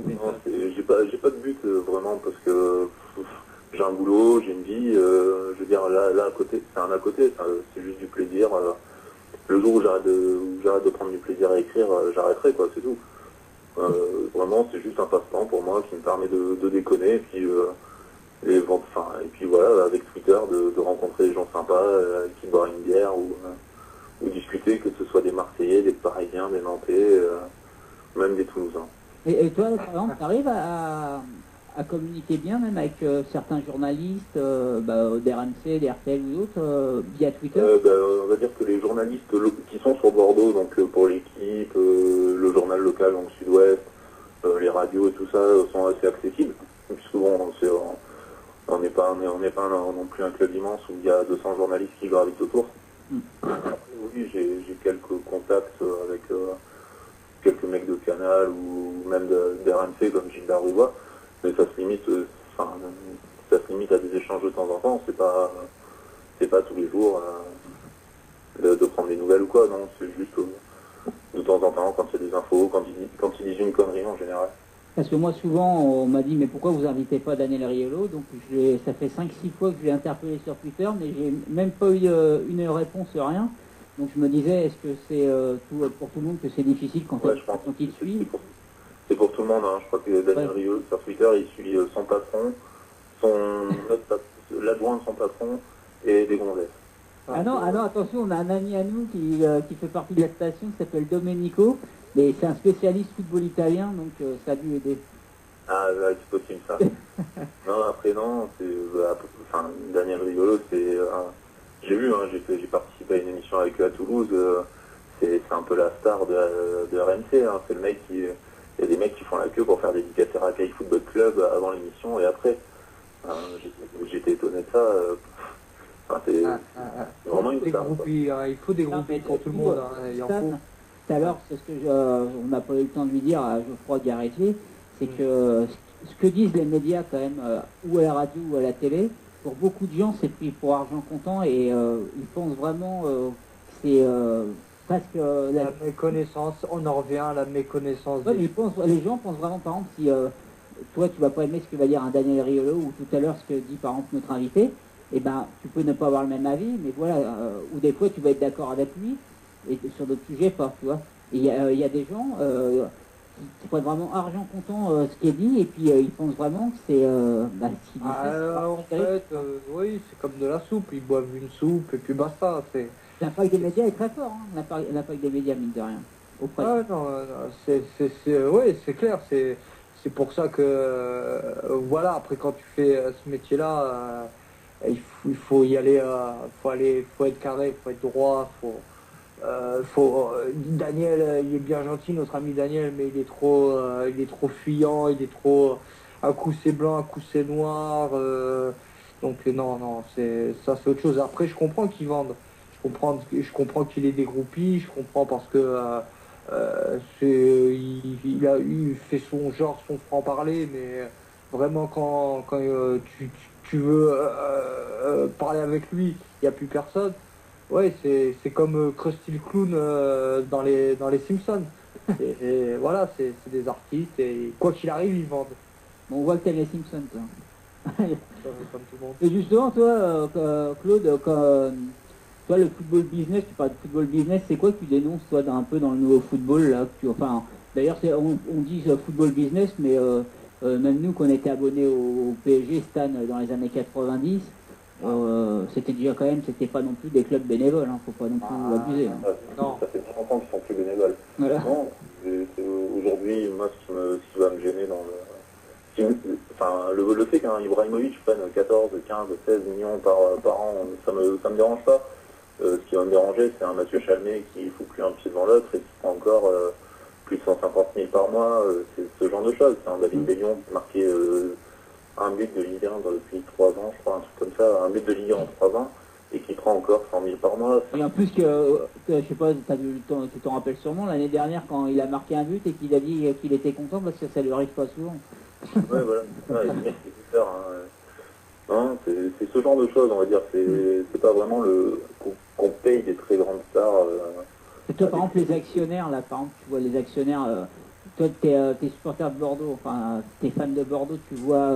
Non, j'ai pas de but vraiment parce que j'ai un boulot, j'ai une vie. Je veux dire, là à côté, c'est un à côté, c'est juste du plaisir. Le jour où j'arrête de prendre du plaisir à écrire, j'arrêterai, quoi, c'est tout. Vraiment, c'est juste un passe-temps pour moi qui me permet de déconner et puis voilà, avec Twitter, de rencontrer des gens sympas qui boivent une bière ou discuter, que ce soit des Marseillais, des Parisiens, des Nantais, même des Toulousains. Et toi, par exemple, tu arrives à communiquer bien, même avec certains journalistes, d'RMC, d'RTL ou d'autres, via Twitter? On va dire que les journalistes qui sont sur Bordeaux, donc pour l'équipe, le journal local, donc Sud-Ouest, les radios et tout ça, sont assez accessibles. Puisque bon, on n'est pas non plus un club immense où il y a 200 journalistes qui gravitent autour. Oui, j'ai quelques contacts avec quelques mecs de Canal ou même d'RMC comme Gilbert Rubois, mais ça se limite à des échanges de temps en temps. C'est pas tous les jours de prendre des nouvelles ou quoi, non, c'est juste de temps en temps quand il y a des infos, quand ils disent une connerie en général. Parce que moi, souvent, on m'a dit, mais pourquoi vous invitez pas Daniel Riolo? Donc, ça fait 5-6 fois que je l'ai interpellé sur Twitter, mais j'ai même pas eu une réponse, rien. Donc, je me disais, est-ce que c'est pour tout le monde que c'est difficile quand il suit? C'est pour tout le monde, hein. Je crois que Daniel Riolo, sur Twitter, il suit son patron, l'adjoint de son patron et des gonzesses. Ah non, attention, on a un ami à nous qui fait partie de la station, qui s'appelle Domenico. Mais c'est un spécialiste football italien, donc ça a dû aider. Ah, c'est possible ça. Non, après non, Daniel Riolo, j'ai vu, hein, j'ai participé à une émission avec eux à Toulouse, c'est un peu la star de RMC, hein. C'est le mec il y a des mecs qui font la queue pour faire dédicacer à Racaille Football Club avant l'émission et après. J'étais étonné de ça. C'est vraiment une star. Il faut des groupes pour tout le monde. Tout à l'heure, c'est ce que on n'a pas eu le temps de lui dire à Geoffroy Garetier, c'est que ce que disent les médias quand même, ou à la radio ou à la télé, pour beaucoup de gens, c'est pris pour argent comptant et ils pensent vraiment que c'est presque La méconnaissance, on en revient à la méconnaissance. Ouais, mais les gens pensent vraiment, par exemple, si toi tu vas pas aimer ce que va dire un Daniel Riolo ou tout à l'heure ce que dit par exemple notre invité, et ben tu peux ne pas avoir le même avis, mais voilà, ou des fois tu vas être d'accord avec lui et sur d'autres sujets pas, tu vois. Et il y a des gens qui prennent vraiment argent comptant ce qui est dit et puis ils pensent vraiment que c'est ce qu'il dit ça, En fait, oui, c'est comme de la soupe. Ils boivent une soupe et puis basta. l'impact des médias est très fort, hein, l'impact des médias mine de rien. Auprès. Ah non, oui, c'est clair. C'est pour ça que, voilà, après quand tu fais ce métier-là, il faut y aller, faut être carré, il faut être droit, Daniel, il est bien gentil, notre ami Daniel, mais il est trop fuyant, il est trop, un coup c'est blanc, un coup c'est noir, donc non, ça c'est autre chose. Après, je comprends qu'ils vendent, je comprends qu'il ait des groupies, je comprends parce que il fait son franc-parler, mais vraiment quand tu veux parler avec lui, il n'y a plus personne. Ouais, c'est comme Krusty le Clown dans les Simpsons. Et voilà, c'est des artistes et quoi qu'il arrive, ils vendent. Bon, on voit que t'aimes les Simpsons, toi. Comme tout le monde. Et justement, toi, Claude, toi, le football business, tu parles de football business, c'est quoi que tu dénonces, toi, un peu dans le nouveau football, là enfin, d'ailleurs, on dit football business, mais même nous, qu'on était abonnés au PSG, Stan, dans les années 90, c'était déjà quand même, c'était pas non plus des clubs bénévoles, hein, faut pas non plus abuser. Hein. Non. Ça fait 30 ans qu'ils sont plus bénévoles. Voilà. Non, aujourd'hui, moi, ce qui va me gêner dans le fait qu'un Ibrahimovic prenne 14, 15, 16 millions par an, ça me dérange pas. Ce qui va me déranger, c'est un Mathieu Chalmé qui fout plus un pied devant l'autre et qui prend encore plus de 150 000 par mois. C'est ce genre de choses. C'est un David Bellion qui marquait un but de Ligue 1 depuis 3 ans, je crois, un truc comme ça, un but de Ligue 1 en 3 ans, et qui prend encore 100 000 par mois. Et en plus je sais pas, tu t'en rappelles sûrement, l'année dernière, quand il a marqué un but et qu'il a dit qu'il était content parce que ça lui arrive pas souvent. Ouais, voilà. Ouais, les mecs, c'est super, hein. Non, c'est ce genre de choses, on va dire. C'est pas vraiment qu'on paye des très grandes stars. Et toi, par exemple, les actionnaires, là, par exemple, tu vois les actionnaires, toi, t'es supporter de Bordeaux, enfin, t'es fan de Bordeaux, tu vois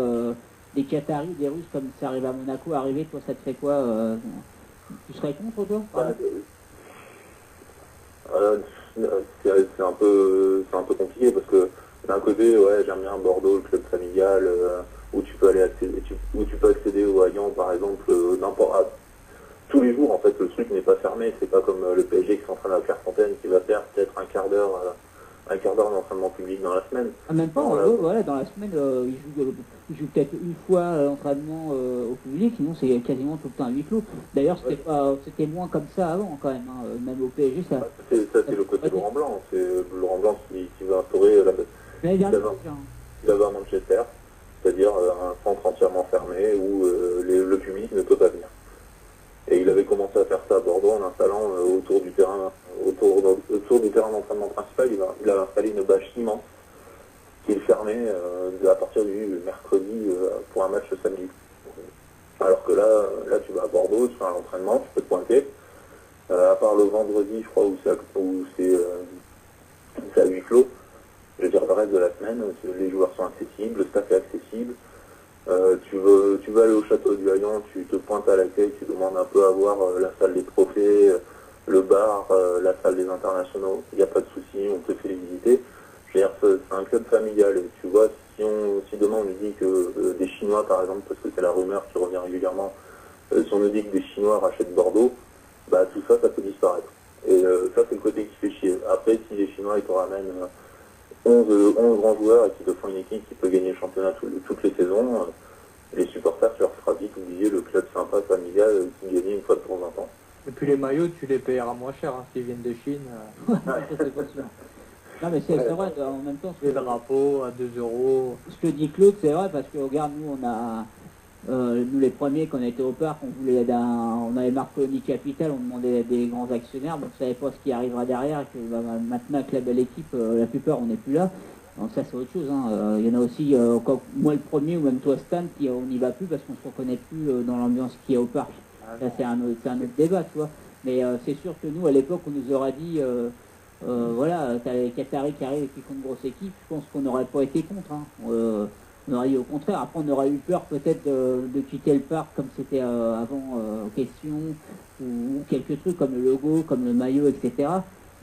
des Qataris, des Russes, comme ça arrive à Monaco, arriver, toi, ça te fait quoi tu serais contre, toi C'est un peu compliqué parce que d'un côté, ouais, j'aime bien Bordeaux, le club familial, où tu peux accéder au Hayan, par exemple, tous les jours. En fait, le truc n'est pas fermé. C'est pas comme le PSG qui s'entraîne à Clairefontaine, qui va faire peut-être un quart d'heure d'entraînement public dans la semaine. Ah, même pas, voilà, dans la semaine, ils jouent peut-être une fois l'entraînement au public, sinon c'est quasiment tout le temps à huis clos. D'ailleurs, c'était moins comme ça avant, quand même, hein. Même au PSG, ça... c'est le côté Laurent Blanc. C'est Laurent Blanc qui va instaurer l'année dernière, il va à Manchester, c'est-à-dire un centre entièrement fermé où le public ne peut pas venir. Et il avait commencé à faire ça à Bordeaux en installant autour du terrain d'entraînement principal, il a installé une bâche immense qui est fermée à partir du mercredi pour un match le samedi. Alors que là tu vas à Bordeaux, tu fais un entraînement, tu peux te pointer. À part le vendredi, je crois, où c'est à huis clos. Je veux dire, le reste de la semaine, les joueurs sont accessibles, le staff est accessible. Tu veux aller au château du Hayan, tu te pointes à l'accueil, tu demandes un peu à voir la salle des trophées, le bar, la salle des internationaux. Il n'y a pas de souci, on te fait les visiter. Je veux dire, c'est un club familial. Et tu vois, si demain on nous dit que des Chinois, par exemple, parce que c'est la rumeur qui revient régulièrement, si on nous dit que des Chinois rachètent Bordeaux, bah tout ça, ça peut disparaître. Et ça, c'est le côté qui fait chier. Après, si les Chinois, ils te ramènent 11 grands joueurs et qui te font une équipe qui peut gagner le championnat toutes les saisons, les supporters, tu leur feras vite oublier le club sympa, familial, qui gagnait une fois de temps en temps. Et puis les maillots, tu les payeras moins cher hein, s'ils viennent de Chine. Ça, c'est pas sûr. Non, mais c'est vrai, en même temps... Les drapeaux à 2 euros. Ce que dit Claude, c'est vrai, parce que regarde, nous, on a... nous les premiers, quand on était au parc, on avait Marconi Capital, on demandait des grands actionnaires, mais on ne savait pas ce qui arrivera derrière, que maintenant avec la belle équipe, la plupart on n'est plus là. Donc ça c'est autre chose. Hein. Il y en a aussi, comme moi le premier ou même toi Stan, on n'y va plus parce qu'on se reconnaît plus dans l'ambiance qu'il y a au parc. Ça c'est un autre débat, tu vois. Mais c'est sûr que nous à l'époque on nous aurait dit, voilà, t'as les Qataris qui arrivent et qui font une grosse équipe, je pense qu'on n'aurait pas été contre. Hein. On aurait eu au contraire. Après on aurait eu peur peut-être de quitter le parc comme c'était avant question ou quelques trucs comme le logo, comme le maillot, etc.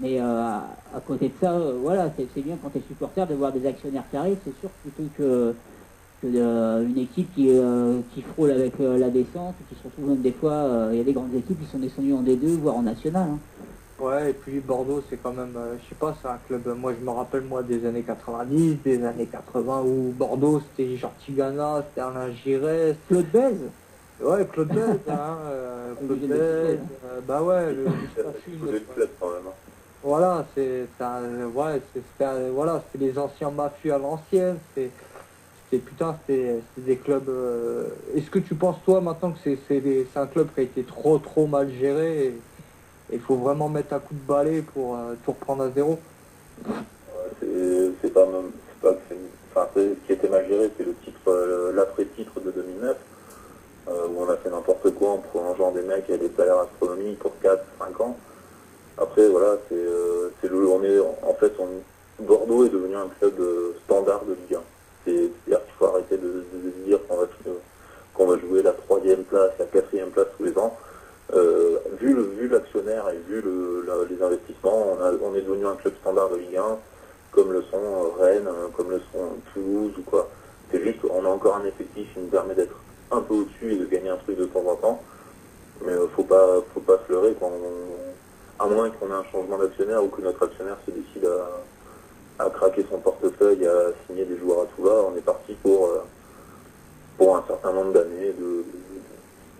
Mais à côté de ça, voilà, c'est bien quand tu es supporter de voir des actionnaires qui arrivent, c'est sûr, plutôt que une équipe qui frôle avec la descente, qui se retrouve même des fois, il y a des grandes équipes qui sont descendues en D2, voire en national. Hein. Ouais, et puis Bordeaux, c'est quand même, je sais pas, c'est un club, moi je me rappelle moi des années 90, des années 80, où Bordeaux c'était Jean Tigana, c'était Alain Giresse. Claude Bèze. Ouais, Claude Bèze, hein, Claude Bèze, bah ouais, le voilà, voilà, c'était les anciens mafieux à l'ancienne, c'était des clubs. Est-ce que tu penses toi maintenant que c'est un club qui a été trop mal géré et il faut vraiment mettre un coup de balai pour tout reprendre à zéro? C'est pas même, c'est pas que enfin, ce qui était mal géré, c'est le titre, l'après-titre de 2009, où on a fait n'importe quoi en prolongeant des mecs à des salaires astronomiques pour 4-5 ans. Après, voilà, Bordeaux est devenu un club standard de Ligue 1. C'est-à-dire qu'il faut arrêter de se dire qu'on va jouer la 3e place, la 4e place tous les ans. Vu l'actionnaire et vu les investissements, on est devenu un club standard de Ligue 1, comme le sont Rennes, comme le sont Toulouse ou quoi. C'est juste qu'on a encore un effectif qui nous permet d'être un peu au-dessus et de gagner un truc de temps en temps. Mais faut pas se leurrer à moins qu'on ait un changement d'actionnaire ou que notre actionnaire se décide à craquer son portefeuille, à signer des joueurs à tout va. On est parti pour un certain nombre d'années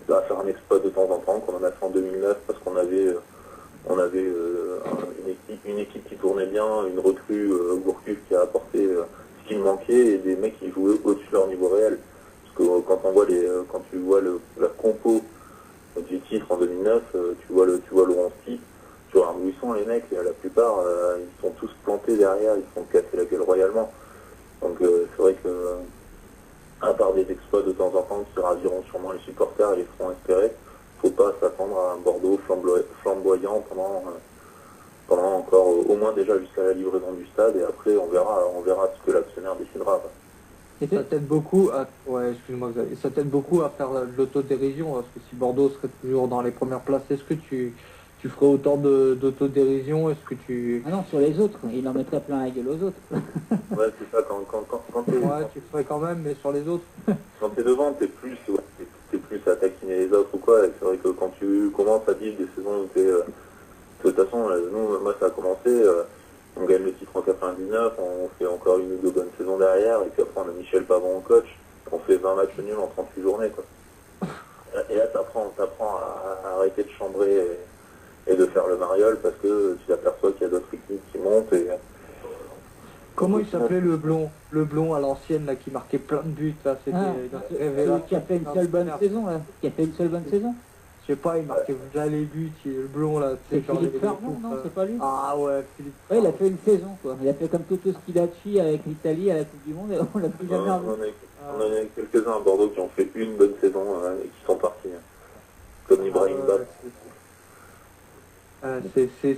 à faire un exploit de temps en temps, qu'on en a fait en 2009 parce qu'on avait une équipe qui tournait bien, une recrue Gourcuff qui a apporté ce qu'il manquait et des mecs qui jouaient au-dessus de leur niveau réel. Parce que quand tu vois la compo du titre en 2009, tu vois le 11 type, tu regardes où ils sont les mecs, la plupart ils sont tous plantés derrière, ils se sont cassés la gueule royalement. Donc c'est vrai que à part des exploits de temps en temps qui raviront sûrement les supporters et les feront espérer, faut pas s'attendre à un Bordeaux flamboyant pendant encore au moins déjà jusqu'à la livraison du stade, et après on verra ce que l'actionnaire décidera. Ça t'aide beaucoup à, ouais, excuse-moi, Xavier, ça t'aide beaucoup à faire de l'autodérision, parce que si Bordeaux serait toujours dans les premières places, est-ce que tu ferais autant d'autodérision? Est-ce que tu... Ah non, sur les autres, il en mettrait plein la gueule aux autres. Ouais, c'est ça, quand t'es... Ouais, tu ferais quand même, mais sur les autres. Quand t'es devant, t'es plus à taquiner les autres ou quoi, et c'est vrai que quand tu commences à vivre des saisons où t'es... de toute façon, moi ça a commencé... on gagne le titre en 99, on fait encore une ou deux bonnes saisons derrière, et puis après on a Michel Pavon au coach, on fait 20 matchs nuls en 38 journées, quoi. Et là, t'apprends à arrêter de chambrer et de faire le mariole, parce que tu t'aperçois qu'il y a d'autres équipes qui montent. Et comment il s'appelait le blond à l'ancienne, là, qui marquait plein de buts, là, c'était... qui a fait une seule bonne saison, là. Qui a fait une seule bonne saison. Je sais pas, il marquait déjà les buts, le blond là. C'est Philippe Farmand, non, c'est pas lui? Ah ouais, Philippe. Ouais, il a fait une saison, quoi. Il a fait comme Toto Schilacci avec l'Italie à la Coupe du Monde, et on l'a plus jamais revu. On en a quelques-uns à Bordeaux qui ont fait une bonne saison et qui sont partis. Comme Ibrahim Bab.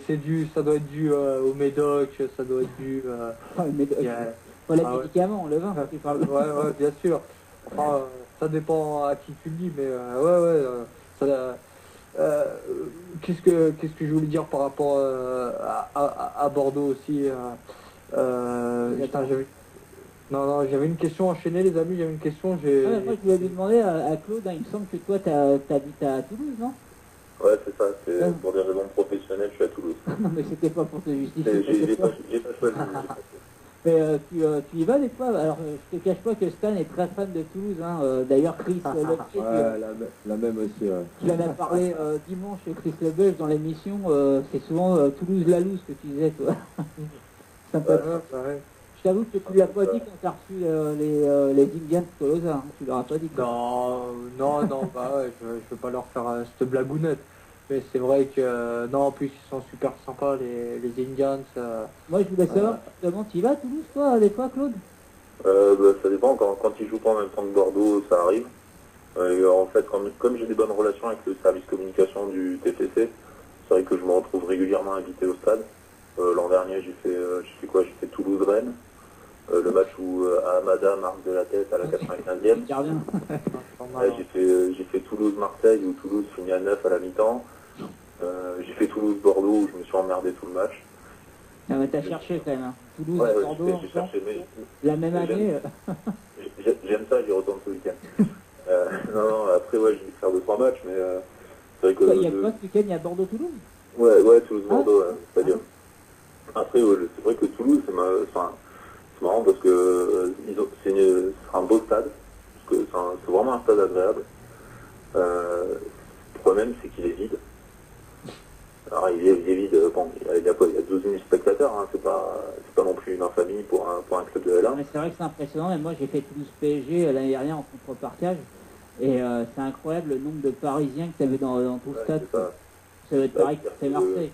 C'est dû, ça doit être dû au Médoc, ça doit être dû... le Médoc. Pas les médicaments, le vin, tu parles. Ouais, bien sûr. Enfin, ça dépend à qui tu le dis, mais qu'est-ce que je voulais dire par rapport à Bordeaux aussi j'avais une question enchaînée, les amis, j'avais une question. Moi, je voulais lui demander à Claude, il me semble que toi, t'habites à Toulouse, non? Ouais, c'est ça, pour des raisons professionnelles, je suis à Toulouse. Non, mais c'était pas pour te justifier. J'ai pas choisi. Mais tu y vas des fois. Alors, je te cache pas que Stan est très fan de Toulouse. Hein. D'ailleurs, Chris Lebelge, la même aussi, ouais. Tu en as parlé dimanche, Chris Lebelge, dans l'émission. C'est souvent Toulouse-la-Louse que tu disais, toi. Je t'avoue que tu ne l'as pas dit quand tu as reçu les Indians de Tolosa. Hein. Tu leur as pas dit quoi. Non, bah ouais, je veux pas leur faire cette blagounette. Mais c'est vrai que, non, en plus, ils sont super sympas, les Indians. Moi, je voulais savoir, justement, tu y vas à Toulouse, toi, des fois, Claude? Ça dépend, quand ils jouent pas en même temps que Bordeaux, ça arrive. En fait, comme j'ai des bonnes relations avec le service communication du TFC, c'est vrai que je me retrouve régulièrement invité au stade. L'an dernier, j'ai fait quoi? J'ai fait Toulouse-Rennes. Le match où Hamada marque de la tête à la 95e. Gardien. J'ai fait Toulouse-Marseille où Toulouse finit à 9 à la mi-temps. J'ai fait Toulouse-Bordeaux où je me suis emmerdé tout le match. Ah, mais t'as cherché quand même, hein. Toulouse, Ouais, Bordeaux, j'ai cherché, mais la même j'aime- année. j'aime ça, j'y retourne ce week-end. Non, après, ouais, je vais faire 2-3 matchs, mais c'est vrai que... Il y a quoi ce week-end? Il y a Bordeaux-Toulouse? Ouais, Toulouse-Bordeaux, c'est pas dur. Après, ouais, c'est vrai que Toulouse, c'est marrant parce que c'est un beau stade, parce que c'est vraiment un stade agréable. Le problème, c'est qu'il est vide. Alors, il est vide, bon, il y a 12 000 spectateurs, hein, c'est pas non plus une infamie pour un club de L1. Mais c'est vrai que c'est impressionnant, et moi j'ai fait Toulouse-PSG l'année dernière en contre-partage, et c'est incroyable le nombre de Parisiens que tu avais dans tout le stade. C'est ça. Ça doit être pareil que c'est Marseille.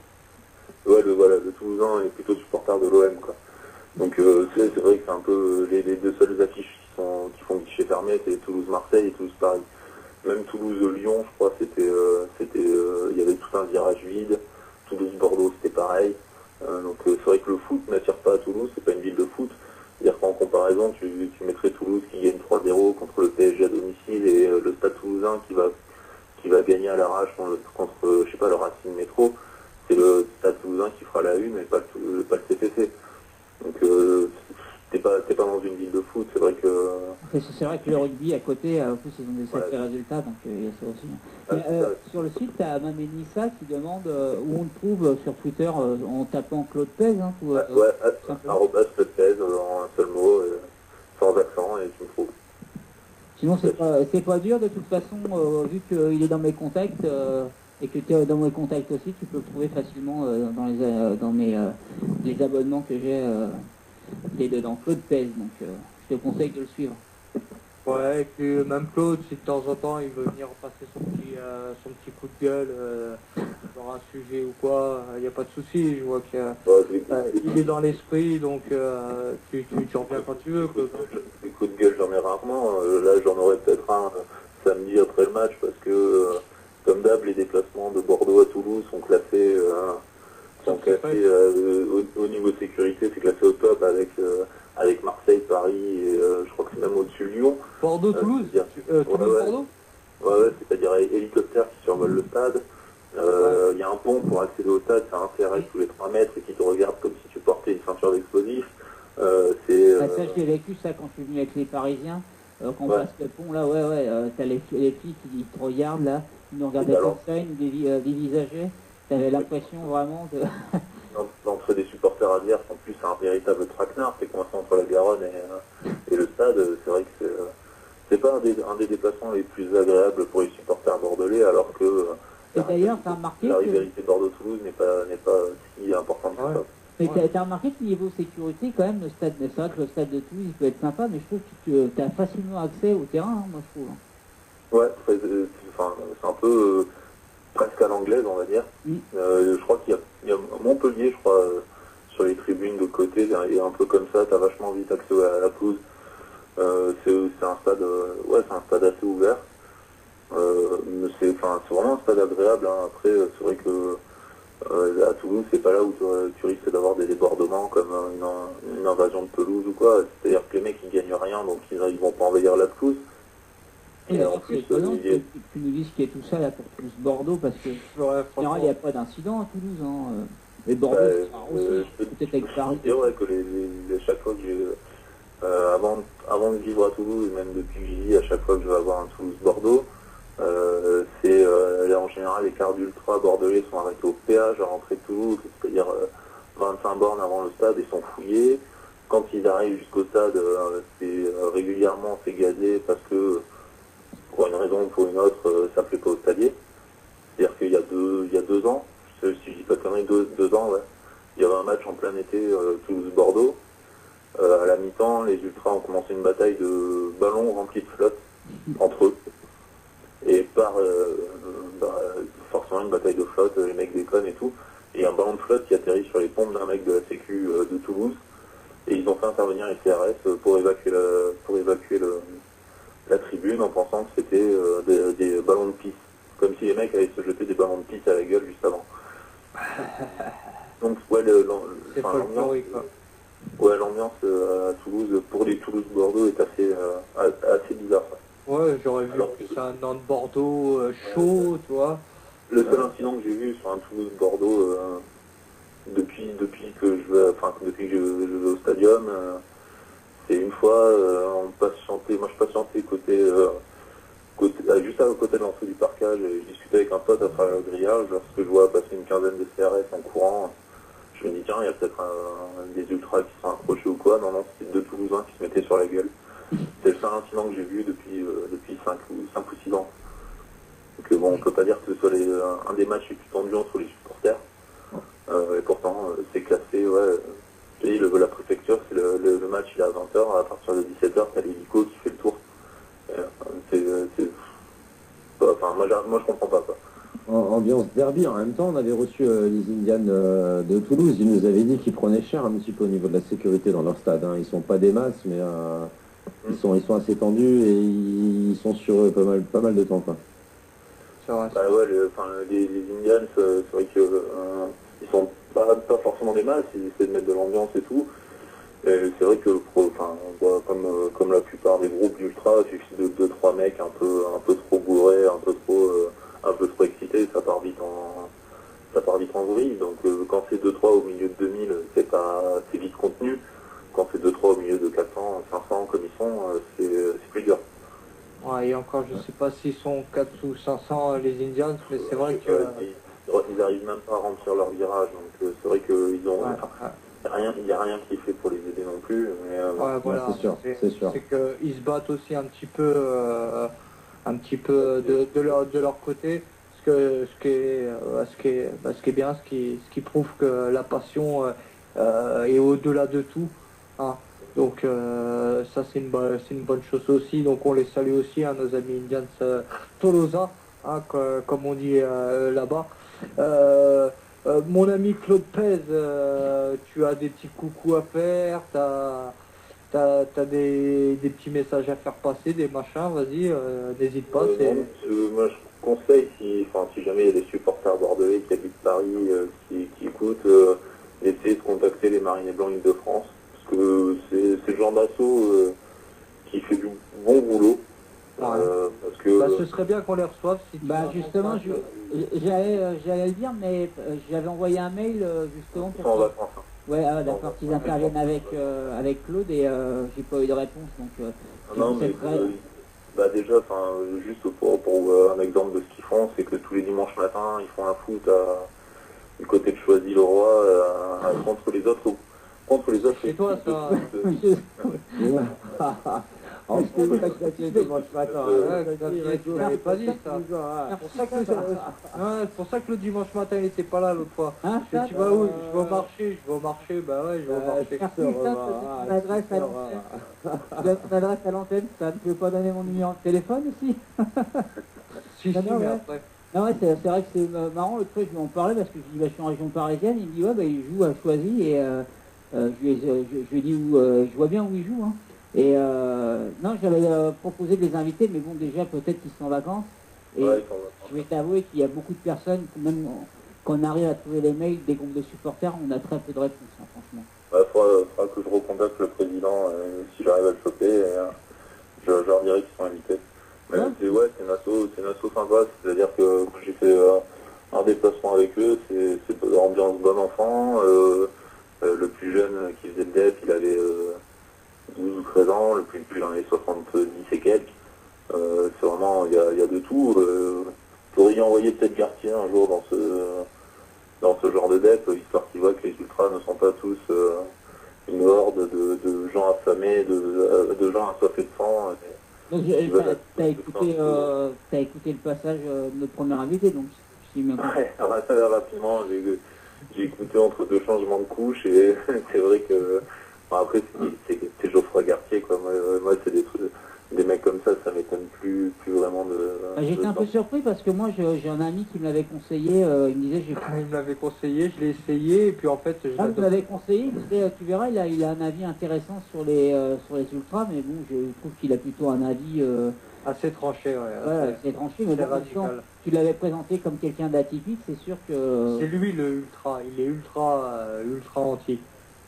Ouais, le Toulousain est plutôt supporter de l'OM, quoi. Donc c'est vrai que c'est un peu les deux seules affiches qui font guichet fermé, c'est Toulouse-Marseille et Toulouse-Paris. Même Toulouse-Lyon, je crois, il y avait tout un virage vide. Toulouse-Bordeaux, c'était pareil. Donc c'est vrai que le foot n'attire pas à Toulouse, c'est pas une ville de foot. C'est-à-dire qu'en comparaison, tu mettrais Toulouse qui gagne 3-0 contre le PSG à domicile et le Stade Toulousain qui va gagner à l'arrache contre je sais pas, le Racing Métro. C'est le Stade Toulousain qui fera la une et pas le CFC. Donc t'es pas dans une ville de foot, c'est vrai que... C'est vrai que le rugby à côté, en plus ils ont des sacrés résultats, donc il y a ça aussi. Mais, sur le site, tu as Mamé Nissa qui demande où on te trouve sur Twitter en tapant Claude Pez. Hein, arrobas Claude Pez, en un seul mot, sans accent, et tu me trouves. Sinon, c'est pas dur de toute façon, vu qu'il est dans mes contacts et que tu es dans mes contacts aussi, tu peux le trouver facilement dans les abonnements que j'ai. Il est dedans, Claude Pez, donc je te conseille de le suivre. Ouais, et puis même Claude, si de temps en temps il veut venir passer son petit coup de gueule sur un sujet ou quoi, il n'y a pas de souci. Je vois qu'il est dans l'esprit, donc tu reviens quand tu veux, Claude. Des coups de gueule, j'en ai rarement. Là, j'en aurais peut-être un samedi après le match parce que, comme d'hab, les déplacements de Bordeaux à Toulouse sont classés, au niveau sécurité, c'est classé au top avec Marseille, Paris et je crois que c'est même au-dessus Lyon. Bordeaux-Toulouse Toulouse-Bordeaux. Ouais, c'est-à-dire hélicoptère qui survole le stade. Il y a un pont pour accéder au stade, c'est un CRS tous les 3 mètres et qui te regarde comme si tu portais une ceinture d'explosifs. Ça, j'ai vécu ça quand je suis venu avec les Parisiens. Quand on passe le pont, là, t'as les filles qui te regardent, là, ils nous regardaient comme ça, ils nous dévisageaient. T'avais l'impression vraiment de... L'entrée des supporters adverses, en plus, c'est un véritable traquenard, c'est coincé entre la Garonne et le stade. C'est vrai que c'est pas un des déplacements les plus agréables pour les supporters bordelais, alors que et d'ailleurs, t'as remarqué la rivalité Bordeaux-Toulouse n'est pas si importante que ça. Mais t'as remarqué que niveau sécurité, quand même, le stade, c'est vrai que le stade de Toulouse il peut être sympa, mais je trouve que tu as facilement accès au terrain, moi je trouve. Ouais, c'est un peu presque à l'anglaise, on va dire. Je crois qu'il y a Montpellier, je crois, sur les tribunes de côté, et un peu comme ça, t'as vachement vite accès à la pelouse. C'est un stade assez ouvert. C'est vraiment un stade agréable. Hein. Après, c'est vrai que à Toulouse, c'est pas là où tu risques d'avoir des débordements comme une invasion de pelouse ou quoi. C'est-à-dire que les mecs ils gagnent rien, donc ils vont pas envahir la pelouse. Et en plus, tu nous dises qu'il y a tout ça là pour Toulouse-Bordeaux, parce que en général, il n'y a pas d'incident à Toulouse. Hein. Mais Bordeaux, c'est aussi, peut-être avec Paris. C'est vrai que chaque fois que j'ai... avant de vivre à Toulouse, même depuis que j'y vis, à chaque fois que je vais avoir un Toulouse-Bordeaux, en général, les cars d'ultra bordelais sont arrêtés au péage à l'entrée de Toulouse, c'est-à-dire 25 bornes avant le stade, ils sont fouillés. Quand ils arrivent jusqu'au stade, régulièrement c'est gazé parce que, pour une raison ou pour une autre, ça ne plaît pas au stadier. C'est-à-dire qu'il y a 2 ans, si je dis pas de conneries, 2 ans, ouais, il y avait un match en plein été, Toulouse-Bordeaux. À la mi-temps, les ultras ont commencé une bataille de ballons remplis de flotte entre eux. Et forcément une bataille de flotte, les mecs déconnent et tout. Et un ballon de flotte qui atterrit sur les pompes d'un mec de la Sécu de Toulouse. Et ils ont fait intervenir les CRS pour évacuer la tribune en pensant que c'était des ballons de pisse. Comme si les mecs allaient se jeter des ballons de pisse à la gueule juste avant. Donc ouais, C'est folklorique, quoi. Ouais, l'ambiance à Toulouse, pour les Toulouse-Bordeaux, est assez bizarre. Ça. Ouais, j'aurais vu plus un Nantes-Bordeaux chaud, tu vois. Le seul incident que j'ai vu sur un Toulouse-Bordeaux depuis que je vais au stadium, c'est une fois, on passe chanter, moi je passe chanter juste à côté de l'entrée du parcage, et je discutais avec un pote à travers le grillage, lorsque je vois passer une quinzaine de CRS en courant, je me dis tiens, il y a peut-être des ultras qui sont approchés ou quoi. Non, c'était 2 Toulousains qui se mettaient sur la gueule. C'est le seul incident que j'ai vu depuis 5 ou 6 ans. Donc bon, on peut pas dire que ce soit un des matchs les plus tendus entre les supporters. Et pourtant, c'est classé, ouais. Et la préfecture, c'est le match, il est à 20h, à partir de 17h, t'as l'hélico qui fait le tour. Enfin, moi je comprends pas ça. Ambiance derby, en même temps, on avait reçu les Indians de Toulouse. Ils nous avaient dit qu'ils prenaient cher un petit peu au niveau de la sécurité dans leur stade. Hein. Ils sont pas des masses, mais ils sont assez tendus et ils sont sur eux pas mal de temps, quoi. Bah ouais, les Indians, c'est vrai que ils sont pas forcément des masses, ils essaient de mettre de l'ambiance et tout. Et c'est vrai que comme la plupart des groupes d'ultra, il suffit de 2-3 mecs un peu trop bourrés, un peu trop excités, ça part vite en vrille. Donc quand c'est 2-3 au milieu de 2000, c'est vite contenu. Quand c'est 2-3 au milieu de 400, 500 comme ils sont, c'est plus dur. Ouais, et encore, je sais pas s'ils sont 4 ou 500 les Indians, mais c'est vrai que... Ils arrivent même pas à remplir leur virage, donc c'est vrai qu'ils ont... Il n'y a rien qui est fait pour les aider non plus. Mais, ouais, voilà, c'est sûr. C'est qu'ils se battent aussi un petit peu de leur côté. Ce qui est bien, ce qui prouve que la passion est au-delà de tout. Hein. Donc ça c'est une bonne chose aussi. Donc on les salue aussi, hein, nos amis Indians Tolosa, hein, comme on dit là-bas. Mon ami Claude Pez, tu as des petits coucous à faire, t'as des petits messages à faire passer, des machins, vas-y, n'hésite pas. Moi je conseille, si jamais il y a des supporters bordelais qui habitent Paris, qui écoutent, essayez de contacter les Marinés Blancs Île-de-France, parce que c'est le genre d'assaut qui fait du bon boulot. Parce que ce serait bien qu'on les reçoive. Si justement, j'allais le dire, mais j'avais envoyé un mail justement pour... en vacances. Ouais, d'accord, qu'ils interviennent avec Claude et j'ai pas eu de réponse, donc... non, mais déjà, juste pour un exemple de ce qu'ils font, c'est que tous les dimanches matins, ils font un foot du côté de Choisy-le-Roi contre les autres. C'est toi, ça. En plus, dimanche matin. Tu l'avais pas dit, ça. C'est pour ça que le dimanche matin, il était pas là l'autre fois. Hein, tu vas où? Je vais au marché, bah ouais, je vais au marché. Ton adresse à l'antenne, ça ne peut pas donner mon numéro de téléphone aussi? Si, mais après. Non, ouais, c'est vrai que c'est marrant, le truc, je vais en parler parce que je dis, je suis en région parisienne, il me dit, ouais, il joue à Choisy et je lui ai dit, je vois bien où il joue, hein. Et non, j'avais proposé de les inviter, mais bon, déjà, peut-être qu'ils sont en vacances. Et je vais t'avouer qu'il y a beaucoup de personnes, même quand on arrive à trouver les mails des groupes de supporters, on a très peu de réponses, hein, franchement. Il faudra que je recontacte le président si j'arrive à le choper. Et, je leur dirai qu'ils sont invités. Mais c'est une asso sympa, c'est-à-dire que quand j'ai fait un déplacement avec eux, c'est ambiance bon enfant. Le plus jeune qui faisait le DEP, il avait 12 ou 13 ans, le plus il en avait 70 et quelques. C'est vraiment, il y a de tout. Faudrait y envoyer peut-être Gartier un jour dans ce genre de DEP, histoire qu'il voit que les ultras ne sont pas tous une horde de gens affamés, de gens assoiffés de sang. Donc t'as écouté le passage de notre premier invité, donc ouais, rapidement, j'ai écouté entre deux changements de couche et c'est vrai que après c'est Geoffroy Gartier, quoi. Moi c'est des trucs, des mecs comme ça m'étonne plus vraiment de... J'étais un peu surpris parce que moi j'ai un ami qui me l'avait conseillé, il me disait Il me l'avait conseillé, je l'ai essayé, et puis en fait... il me l'avait conseillé, il disait, tu verras, il a un avis intéressant sur les ultras, mais bon, je trouve qu'il a plutôt un avis... assez tranché, ouais. Voilà, c'est tranché, mais c'est bon, radical. tu l'avais présenté comme quelqu'un d'atypique, c'est sûr que... C'est lui le ultra, il est ultra anti.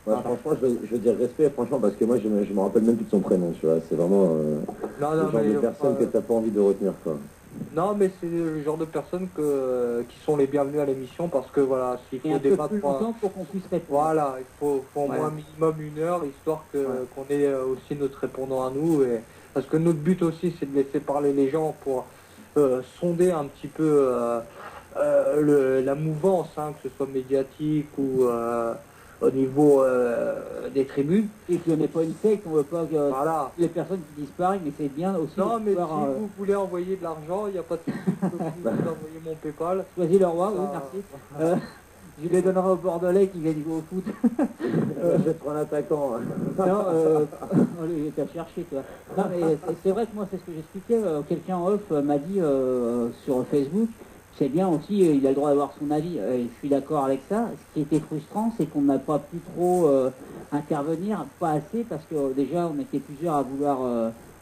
Ouais, franchement, je veux dire respect, franchement, parce que moi, je me rappelle même plus de son prénom, tu vois. C'est vraiment Non, le genre de personne que t'as pas envie de retenir, quoi. Non, mais c'est le genre de personnes qui sont les bienvenues à l'émission, parce que voilà, s'il faut Et un peu débattre... plus longtemps pour qu'on puisse répondre. Voilà, il faut au moins minimum 1 heure, histoire qu'on ait aussi notre répondant à nous. Parce que notre but aussi, c'est de laisser parler les gens pour sonder un petit peu la mouvance, hein, que ce soit médiatique ou au niveau des tribunes. Et qu'on n'est pas une secte, on veut pas que Voilà. les personnes qui disparaissent, mais c'est bien aussi Non, de mais pouvoir, si vous voulez envoyer de l'argent, il n'y a pas de souci, je peux vous envoyer mon PayPal. choisir le roi, oui, Ça- merci. Je les donnerai aux Bordelais qui viennent jouer au foot. Je vais prendre un attaquant. Non, il est à chercher, toi. Non, mais c'est vrai que moi, c'est ce que j'expliquais. Quelqu'un en off m'a dit sur Facebook, c'est bien aussi, il a le droit d'avoir son avis. Je suis d'accord avec ça. Ce qui était frustrant, c'est qu'on n'a pas pu trop intervenir, pas assez, parce que déjà, on était plusieurs à vouloir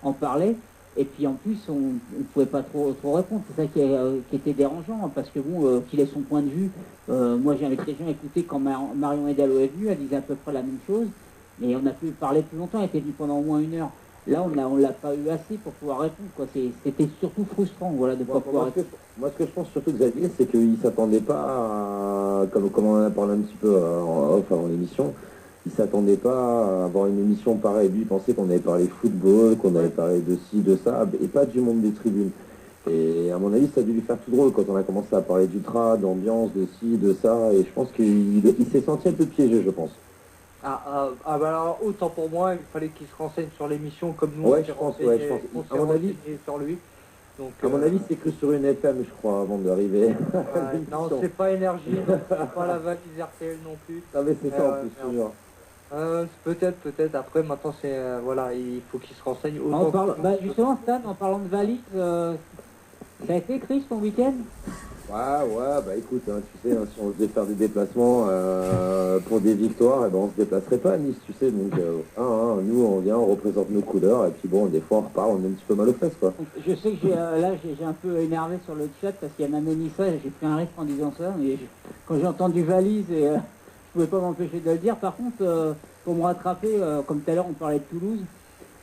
en parler. Et puis en plus, on ne pouvait pas trop répondre. C'est ça qui était dérangeant, hein, parce que bon, qu'il ait son point de vue. Moi, j'ai invité les gens à écouter quand Marion Edalo est venue, elle disait à peu près la même chose. Mais on a pu parler plus longtemps, elle était venue pendant au moins 1 heure. Là, on l'a pas eu assez pour pouvoir répondre, quoi. C'était surtout frustrant, voilà, de ne pas pouvoir répondre. Moi, ce que je pense surtout, Xavier, c'est qu'il ne s'attendait pas à, comme on en a parlé un petit peu en off avant l'émission, il ne s'attendait pas à avoir une émission pareille. Lui, il pensait qu'on avait parlé football, qu'on avait parlé de ci, de ça, et pas du monde des tribunes. Et à mon avis, ça a dû lui faire tout drôle quand on a commencé à parler d'ultra, d'ambiance, de ci, de ça, et je pense qu'il s'est senti un peu piégé, je pense. Bah alors, autant pour moi, il fallait qu'il se renseigne sur l'émission comme nous Ouais, on s'est je pense. on s'est À mon avis, renseigné sur lui. Donc, à mon avis, c'est que sur une FM, je crois, avant d'arriver. ouais, non, c'est pas Énergie, non, c'est pas la valise RTL non plus. Ah mais c'est ça en ouais, plus, merde. toujours. Peut-être. Après, maintenant, c'est voilà, il faut qu'il se renseigne. Justement, Stan, en parlant de valise, ça a été Chris ton week-end? Ouais, bah écoute, hein, tu sais, hein, si on devait faire des déplacements pour des victoires, eh ben, on se déplacerait pas à Nice, tu sais, donc nous on vient, on représente nos couleurs, et puis bon, des fois on repart, on est un petit peu mal aux fesses, quoi. Je sais que j'ai un peu énervé sur le chat parce qu'il y a ma Mélissa, j'ai pris un risque en disant ça, mais quand j'ai entendu valise, et je pouvais pas m'empêcher de le dire. Par contre, pour me rattraper, comme tout à l'heure on parlait de Toulouse,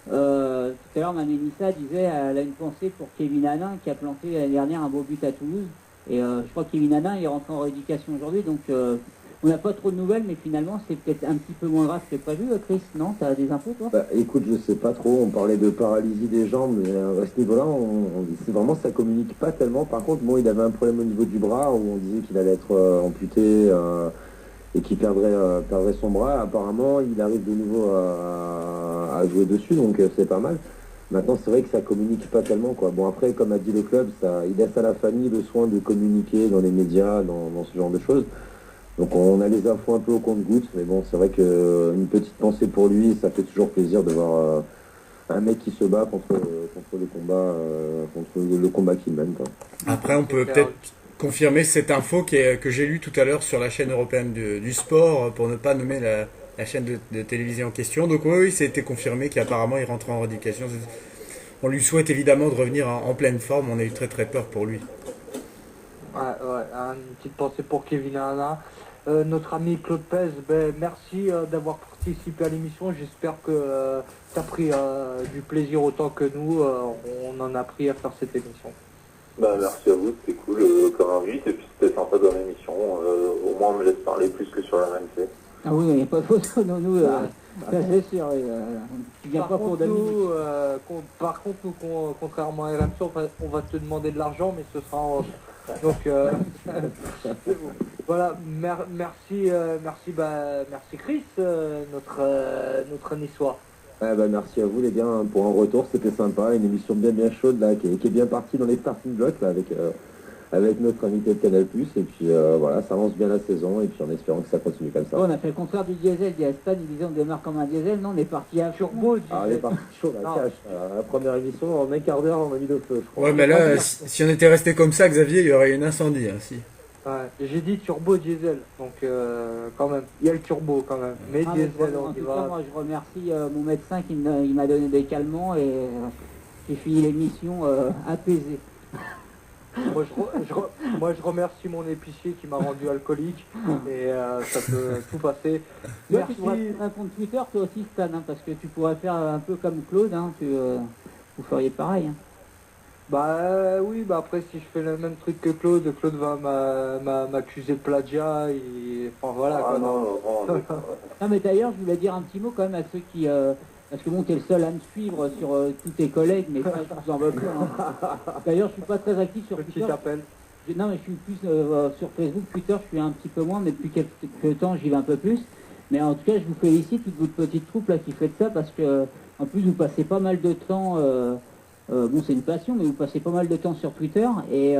tout à l'heure ma Mélissa disait, elle a une pensée pour Kevin Hanin qui a planté l'année dernière un beau but à Toulouse. Et je crois que Kevin Hanin est rentré en rééducation aujourd'hui, donc on n'a pas trop de nouvelles, mais finalement c'est peut-être un petit peu moins grave que prévu, Chris, non? T'as des infos, toi? Bah écoute, je sais pas trop, on parlait de paralysie des jambes, mais à ce niveau-là, c'est vraiment, ça communique pas tellement. Par contre, bon, il avait un problème au niveau du bras, où on disait qu'il allait être amputé et qu'il perdrait son bras. Apparemment, il arrive de nouveau à jouer dessus, donc c'est pas mal. Maintenant, c'est vrai que ça communique pas tellement, quoi. Bon, après, comme a dit le club, il laisse à la famille le soin de communiquer dans les médias, dans ce genre de choses. Donc, on a les infos un peu au compte-gouttes, mais bon, c'est vrai qu'une petite pensée pour lui, ça fait toujours plaisir de voir un mec qui se bat contre le combat qu'il mène, quoi. Après, on peut peut-être confirmer cette info que j'ai lue tout à l'heure sur la chaîne européenne du sport, pour ne pas nommer la chaîne de télévision en question. Donc oui, ça a été confirmé qu'apparemment il rentre en rééducation. On lui souhaite évidemment de revenir en pleine forme. On a eu très très peur pour lui. Ouais, une petite pensée pour Kevin Hanin. Notre ami Claude Pez, merci d'avoir participé à l'émission. J'espère que tu as pris du plaisir autant que nous. On en a pris à faire cette émission. Bah, merci à vous, c'était cool comme invite, et puis c'était sympa dans l'émission. Au moins on me laisse parler plus que sur la RMC. Ah oui, il n'y a pas de photo, non, nous, ça c'est sûr. Tu viens pas pour Dominique. Par contre, nous, contrairement à RMC, on va te demander de l'argent, mais ce sera en... Donc, voilà, merci Chris, notre niçois. Ouais, bah, merci à vous les gars pour un retour, c'était sympa, une émission bien chaude là, qui est bien partie dans les starting blocks là, avec notre invité de Canal+. Et puis voilà, ça avance bien la saison et puis en espérant que ça continue comme ça. On a fait le contraire du diesel. Il y a Stan, il disait on démarre comme un diesel. Non, on est parti à Turbo, Ah, on est parti chaud, la cache. La première émission, en un quart d'heure, on a mis le feu, je crois. Ouais, mais là, si on était resté comme ça, Xavier, il y aurait eu un incendie, hein, si. Ouais, j'ai dit turbo diesel, donc quand même, il y a le turbo quand même, mais diesel en on y tout cas, va. moi je remercie mon médecin qui il m'a donné des calmants et j'ai fini l'émission apaisée. Moi je remercie mon épicier qui m'a rendu alcoolique et ça peut tout passer. Toi, Merci. tu pourrais faire un compte Twitter toi aussi Stan, hein, parce que tu pourrais faire un peu comme Claude, hein, vous feriez pareil. Hein. Bah oui, bah après si je fais le même truc que Claude va m'accuser de plagiat et enfin voilà. Ah quoi. non. Non mais d'ailleurs je voulais dire un petit mot quand même à ceux qui... parce que bon, t'es le seul à me suivre sur tous tes collègues, mais ça, je vous en veux pas. Hein. D'ailleurs, je suis pas très actif sur Twitter. Petit appel. Non, mais je suis plus sur Facebook, Twitter, je suis un petit peu moins, mais depuis quelques temps, j'y vais un peu plus. Mais en tout cas, je vous félicite, toute votre petite troupe là qui fait ça, parce que en plus, vous passez pas mal de temps. Bon, c'est une passion, mais vous passez pas mal de temps sur Twitter, et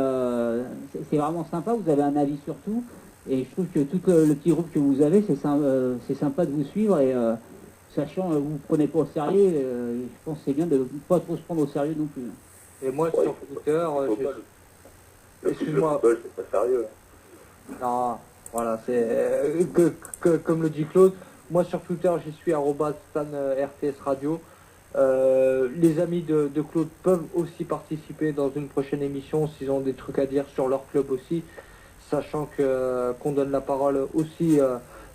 c'est vraiment sympa. Vous avez un avis sur tout, et je trouve que tout le petit groupe que vous avez, c'est sympa de vous suivre, et sachant vous ne prenez pas au sérieux, je pense que c'est bien de ne pas trop se prendre au sérieux non plus. Et moi Ouais, sur Twitter, excuse-moi. C'est pas sérieux. Non, voilà, c'est comme le dit Claude, moi sur Twitter j'y suis @StanRTS Radio. Les amis de Claude peuvent aussi participer dans une prochaine émission s'ils ont des trucs à dire sur leur club aussi, sachant qu'on donne la parole aussi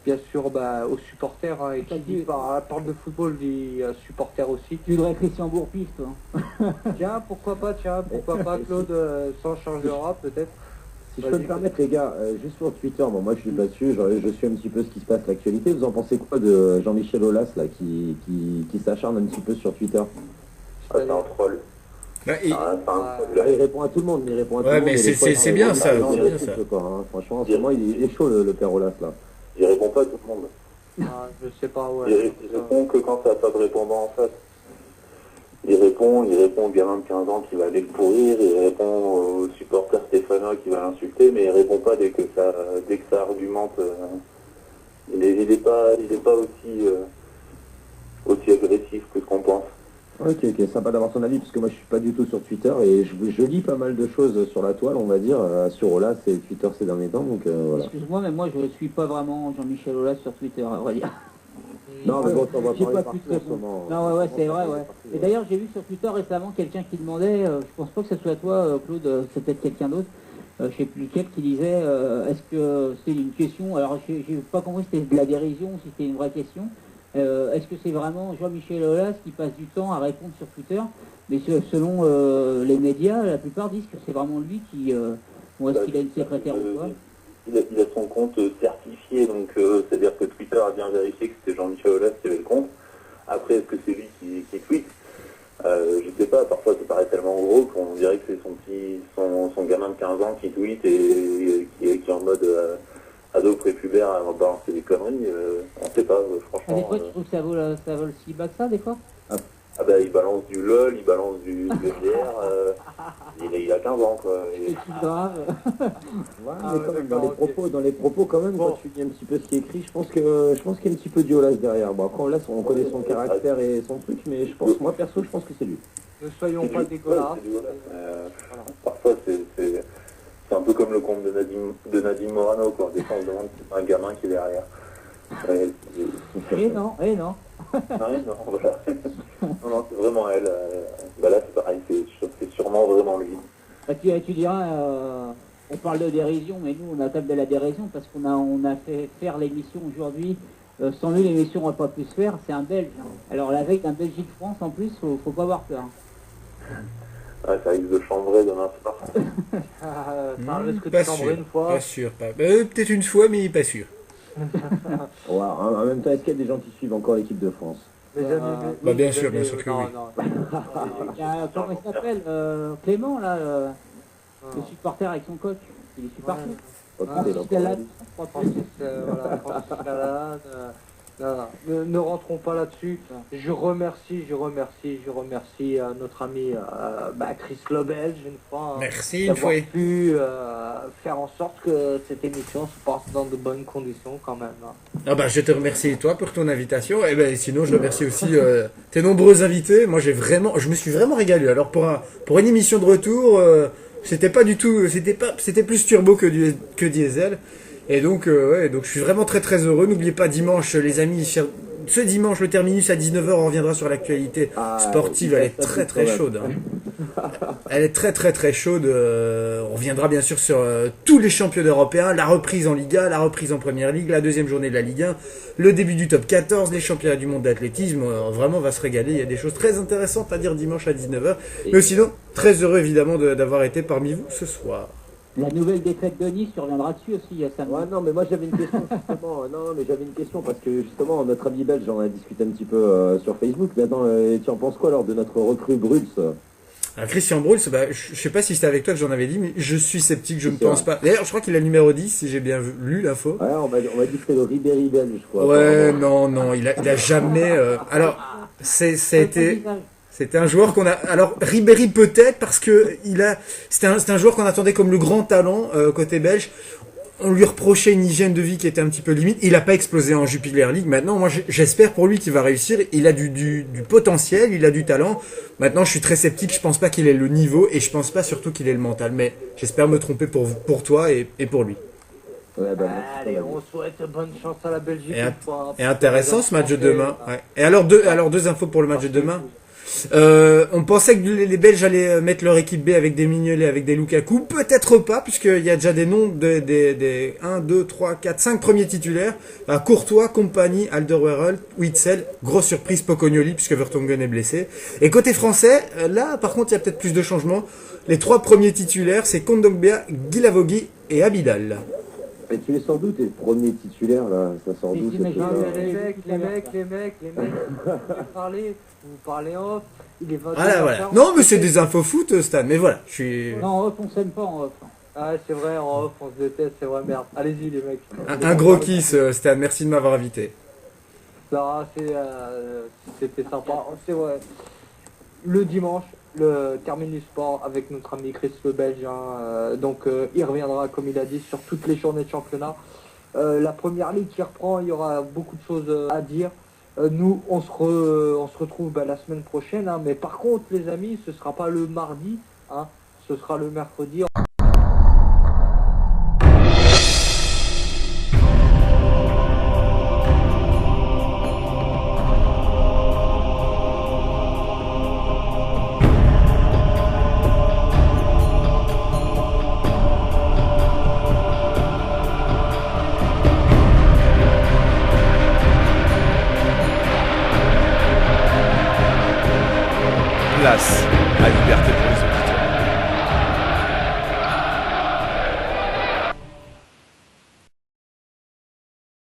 bien sûr aux supporters, hein, et qui dit parle de football dit supporters aussi. Tu voudrais Christian Bourpif, toi. Tiens, pourquoi pas Claude s'en chargera peut-être. Si je peux me permettre, les gars, juste sur Twitter, bon, moi je suis pas dessus, je suis un petit peu ce qui se passe, l'actualité. Vous en pensez quoi de Jean-Michel Aulas là, qui s'acharne un petit peu sur Twitter? Ah, c'est un troll. Bah, Là, il répond à tout le monde, il répond à tout le monde. mais et des fois, c'est il bien répond ça, à des gens, c'est des bien trucs, ça. quoi, hein. Franchement, en ce moment, il est chaud le père Aulas là. Il répond pas à tout le monde. Ah, je sais pas, ouais. Il répond que quand t'as pas de répondant en face. Il répond au gamin de 15 ans qui va aller le pourrir, il répond au supporter stéphanois qui va l'insulter, mais il répond pas dès que ça argumente. Il est pas aussi agressif que ce qu'on pense. Ok, sympa d'avoir ton avis, parce que moi je suis pas du tout sur Twitter, et je lis pas mal de choses sur la toile, on va dire, sur Aulas et Twitter ces derniers temps, donc voilà. Excuse-moi, mais moi je ne suis pas vraiment Jean-Michel Aulas sur Twitter, à vrai dire. Non, mais bon, on va J'ai parler pas partout plus de en ce moment. Non, ouais, c'est vrai, ouais. Et d'ailleurs, j'ai vu sur Twitter récemment quelqu'un qui demandait, je pense pas que ce soit toi, Claude, c'est peut-être quelqu'un d'autre, je sais plus lequel, qui disait, est-ce que c'est une question, alors j'ai pas compris si c'était de la dérision ou si c'était une vraie question, est-ce que c'est vraiment Jean-Michel Aulas qui passe du temps à répondre sur Twitter, mais selon les médias, la plupart disent que c'est vraiment lui qui, bon, est-ce qu'il a une secrétaire ou pas? Il a son compte certifié, donc c'est-à-dire que Twitter a bien vérifié que c'était Jean-Michel Aulas qui avait le compte. Après, est-ce que c'est lui qui tweet? Je sais pas, parfois ça paraît tellement gros qu'on dirait que c'est son gamin de 15 ans qui tweet et qui est en mode ado prépubère à balancer des conneries. On sait pas, franchement. Des fois, tu trouves que ça vaut le si bas que ça, des fois? Ah bah il balance du LOL, il balance du VR, il a 15 ans quoi. C'est grave. Ouais, mais quand même, dans les propos quand même, quand tu lis un petit peu ce qui est écrit, je pense qu'il y a un petit peu du Aulas derrière. Bon, après Aulas, on connaît son caractère et son truc, mais moi perso, je pense que c'est lui. Ne soyons pas dégueulasses. Parfois c'est un peu comme le compte de Nadine Morano, quoi. Des fois on se demande si c'est un gamin qui est derrière. Et non. Ah oui, non, voilà. Non, c'est vraiment elle. Bah là, c'est pareil, c'est sûrement vraiment lui. Bah, tu diras, on parle de dérision, mais nous, on attaque de la dérision parce qu'on a fait faire l'émission aujourd'hui. Sans lui, l'émission n'aurait pas pu se faire. C'est un Belge. Hein. Alors, la veille d'un Belgique-France, en plus, faut pas avoir peur. Ouais, ça risque de chambrer demain soir. Ça risque de Pas chambrer sûr, une fois. pas sûr. Peut-être une fois, mais pas sûr. Ouais, en même temps, est-ce qu'il y a des gens qui suivent encore l'équipe de France? Bah, bien sûr que oui. Il y a, comment il s'appelle Clément, là, le supporter avec son coach. Il est super cool. Francis Lalanne, Francis Lalanne, Non, ne rentrons pas là-dessus. Je remercie notre ami Chris Lobel, une fois, Merci une d'avoir fois. pu faire en sorte que cette émission se passe dans de bonnes conditions quand même. Ah bah je te remercie toi pour ton invitation et ben sinon je remercie aussi tes nombreux invités. Moi je me suis vraiment régalé. Alors pour une émission de retour, c'était pas du tout, c'était plus turbo que diesel. Et donc donc je suis vraiment très très heureux. N'oubliez pas dimanche les amis, ce dimanche le terminus à 19h on reviendra sur l'actualité sportive, elle est très très chaude. Elle est très très très chaude. On reviendra bien sûr sur tous les championnats européens, la reprise en Liga, la reprise en Première Ligue, la deuxième journée de la Ligue 1, le début du top 14, les championnats du monde d'athlétisme. Vraiment on va se régaler, il y a des choses très intéressantes à dire dimanche à 19h. Mais sinon, très heureux évidemment d'avoir été parmi vous ce soir. La nouvelle défaite de Nice, tu reviendras dessus aussi, samedi. Ouais, non, mais moi j'avais une question justement. Non, mais j'avais une question parce que justement notre ami belge, on a discuté un petit peu sur Facebook. Maintenant, tu en penses quoi alors de notre recrue Bruls? Alors Christian Bruls, je sais pas si c'était avec toi que j'en avais dit, mais je suis sceptique, je ne pense pas. D'ailleurs, je crois qu'il est le numéro 10, si j'ai bien lu l'info. Ouais, on m'a dit que c'était le Ribéry belge, je crois. Ouais, non, il a jamais... Alors, c'était un joueur qu'on a... Alors, Ribéry peut-être, parce que c'était un joueur qu'on attendait comme le grand talent côté belge. On lui reprochait une hygiène de vie qui était un petit peu limite. Il n'a pas explosé en Jupiler League. Maintenant, moi, j'espère pour lui qu'il va réussir. Il a du potentiel, il a du talent. Maintenant, je suis très sceptique. Je pense pas qu'il ait le niveau et je pense pas surtout qu'il ait le mental. Mais j'espère me tromper pour toi et pour lui. Ouais, Allez, on souhaite bonne chance à la Belgique. Et intéressant ce match de demain. Ouais. Et alors deux infos pour le match de demain. On pensait que les Belges allaient mettre leur équipe B avec des Mignolet, avec des Lukaku. Peut-être pas, puisqu'il y a déjà des noms des 1, 2, 3, 4, 5 premiers titulaires. Courtois, Compagnie, Alderweireld, Witzel. Grosse surprise, Pocognoli, puisque Vertonghen est blessé. Et côté français, là, par contre, il y a peut-être plus de changements. Les 3 premiers titulaires, c'est Kondogbia, Guilavogui et Abidal. Et tu es sans doute les premiers titulaires, là. Ça sort d'où Les mecs, vous parlez en off, il est 20h. Voilà. Non, mais c'est des infos foot, Stan, mais voilà, je suis... Non, en off, on s'aime pas en off. Ah, c'est vrai, en off, on se déteste, c'est vrai, merde. Allez-y, les mecs. Un gros kiss, Stan, merci de m'avoir invité. Non, c'était sympa, c'est vrai. Le dimanche, le Terminus Sport avec notre ami Chris le Belge, donc il reviendra, comme il a dit, sur toutes les journées de championnat. La première ligue qui reprend, il y aura beaucoup de choses à dire. Nous, on se retrouve la semaine prochaine, mais par contre, les amis, ce sera pas le mardi, ce sera le mercredi.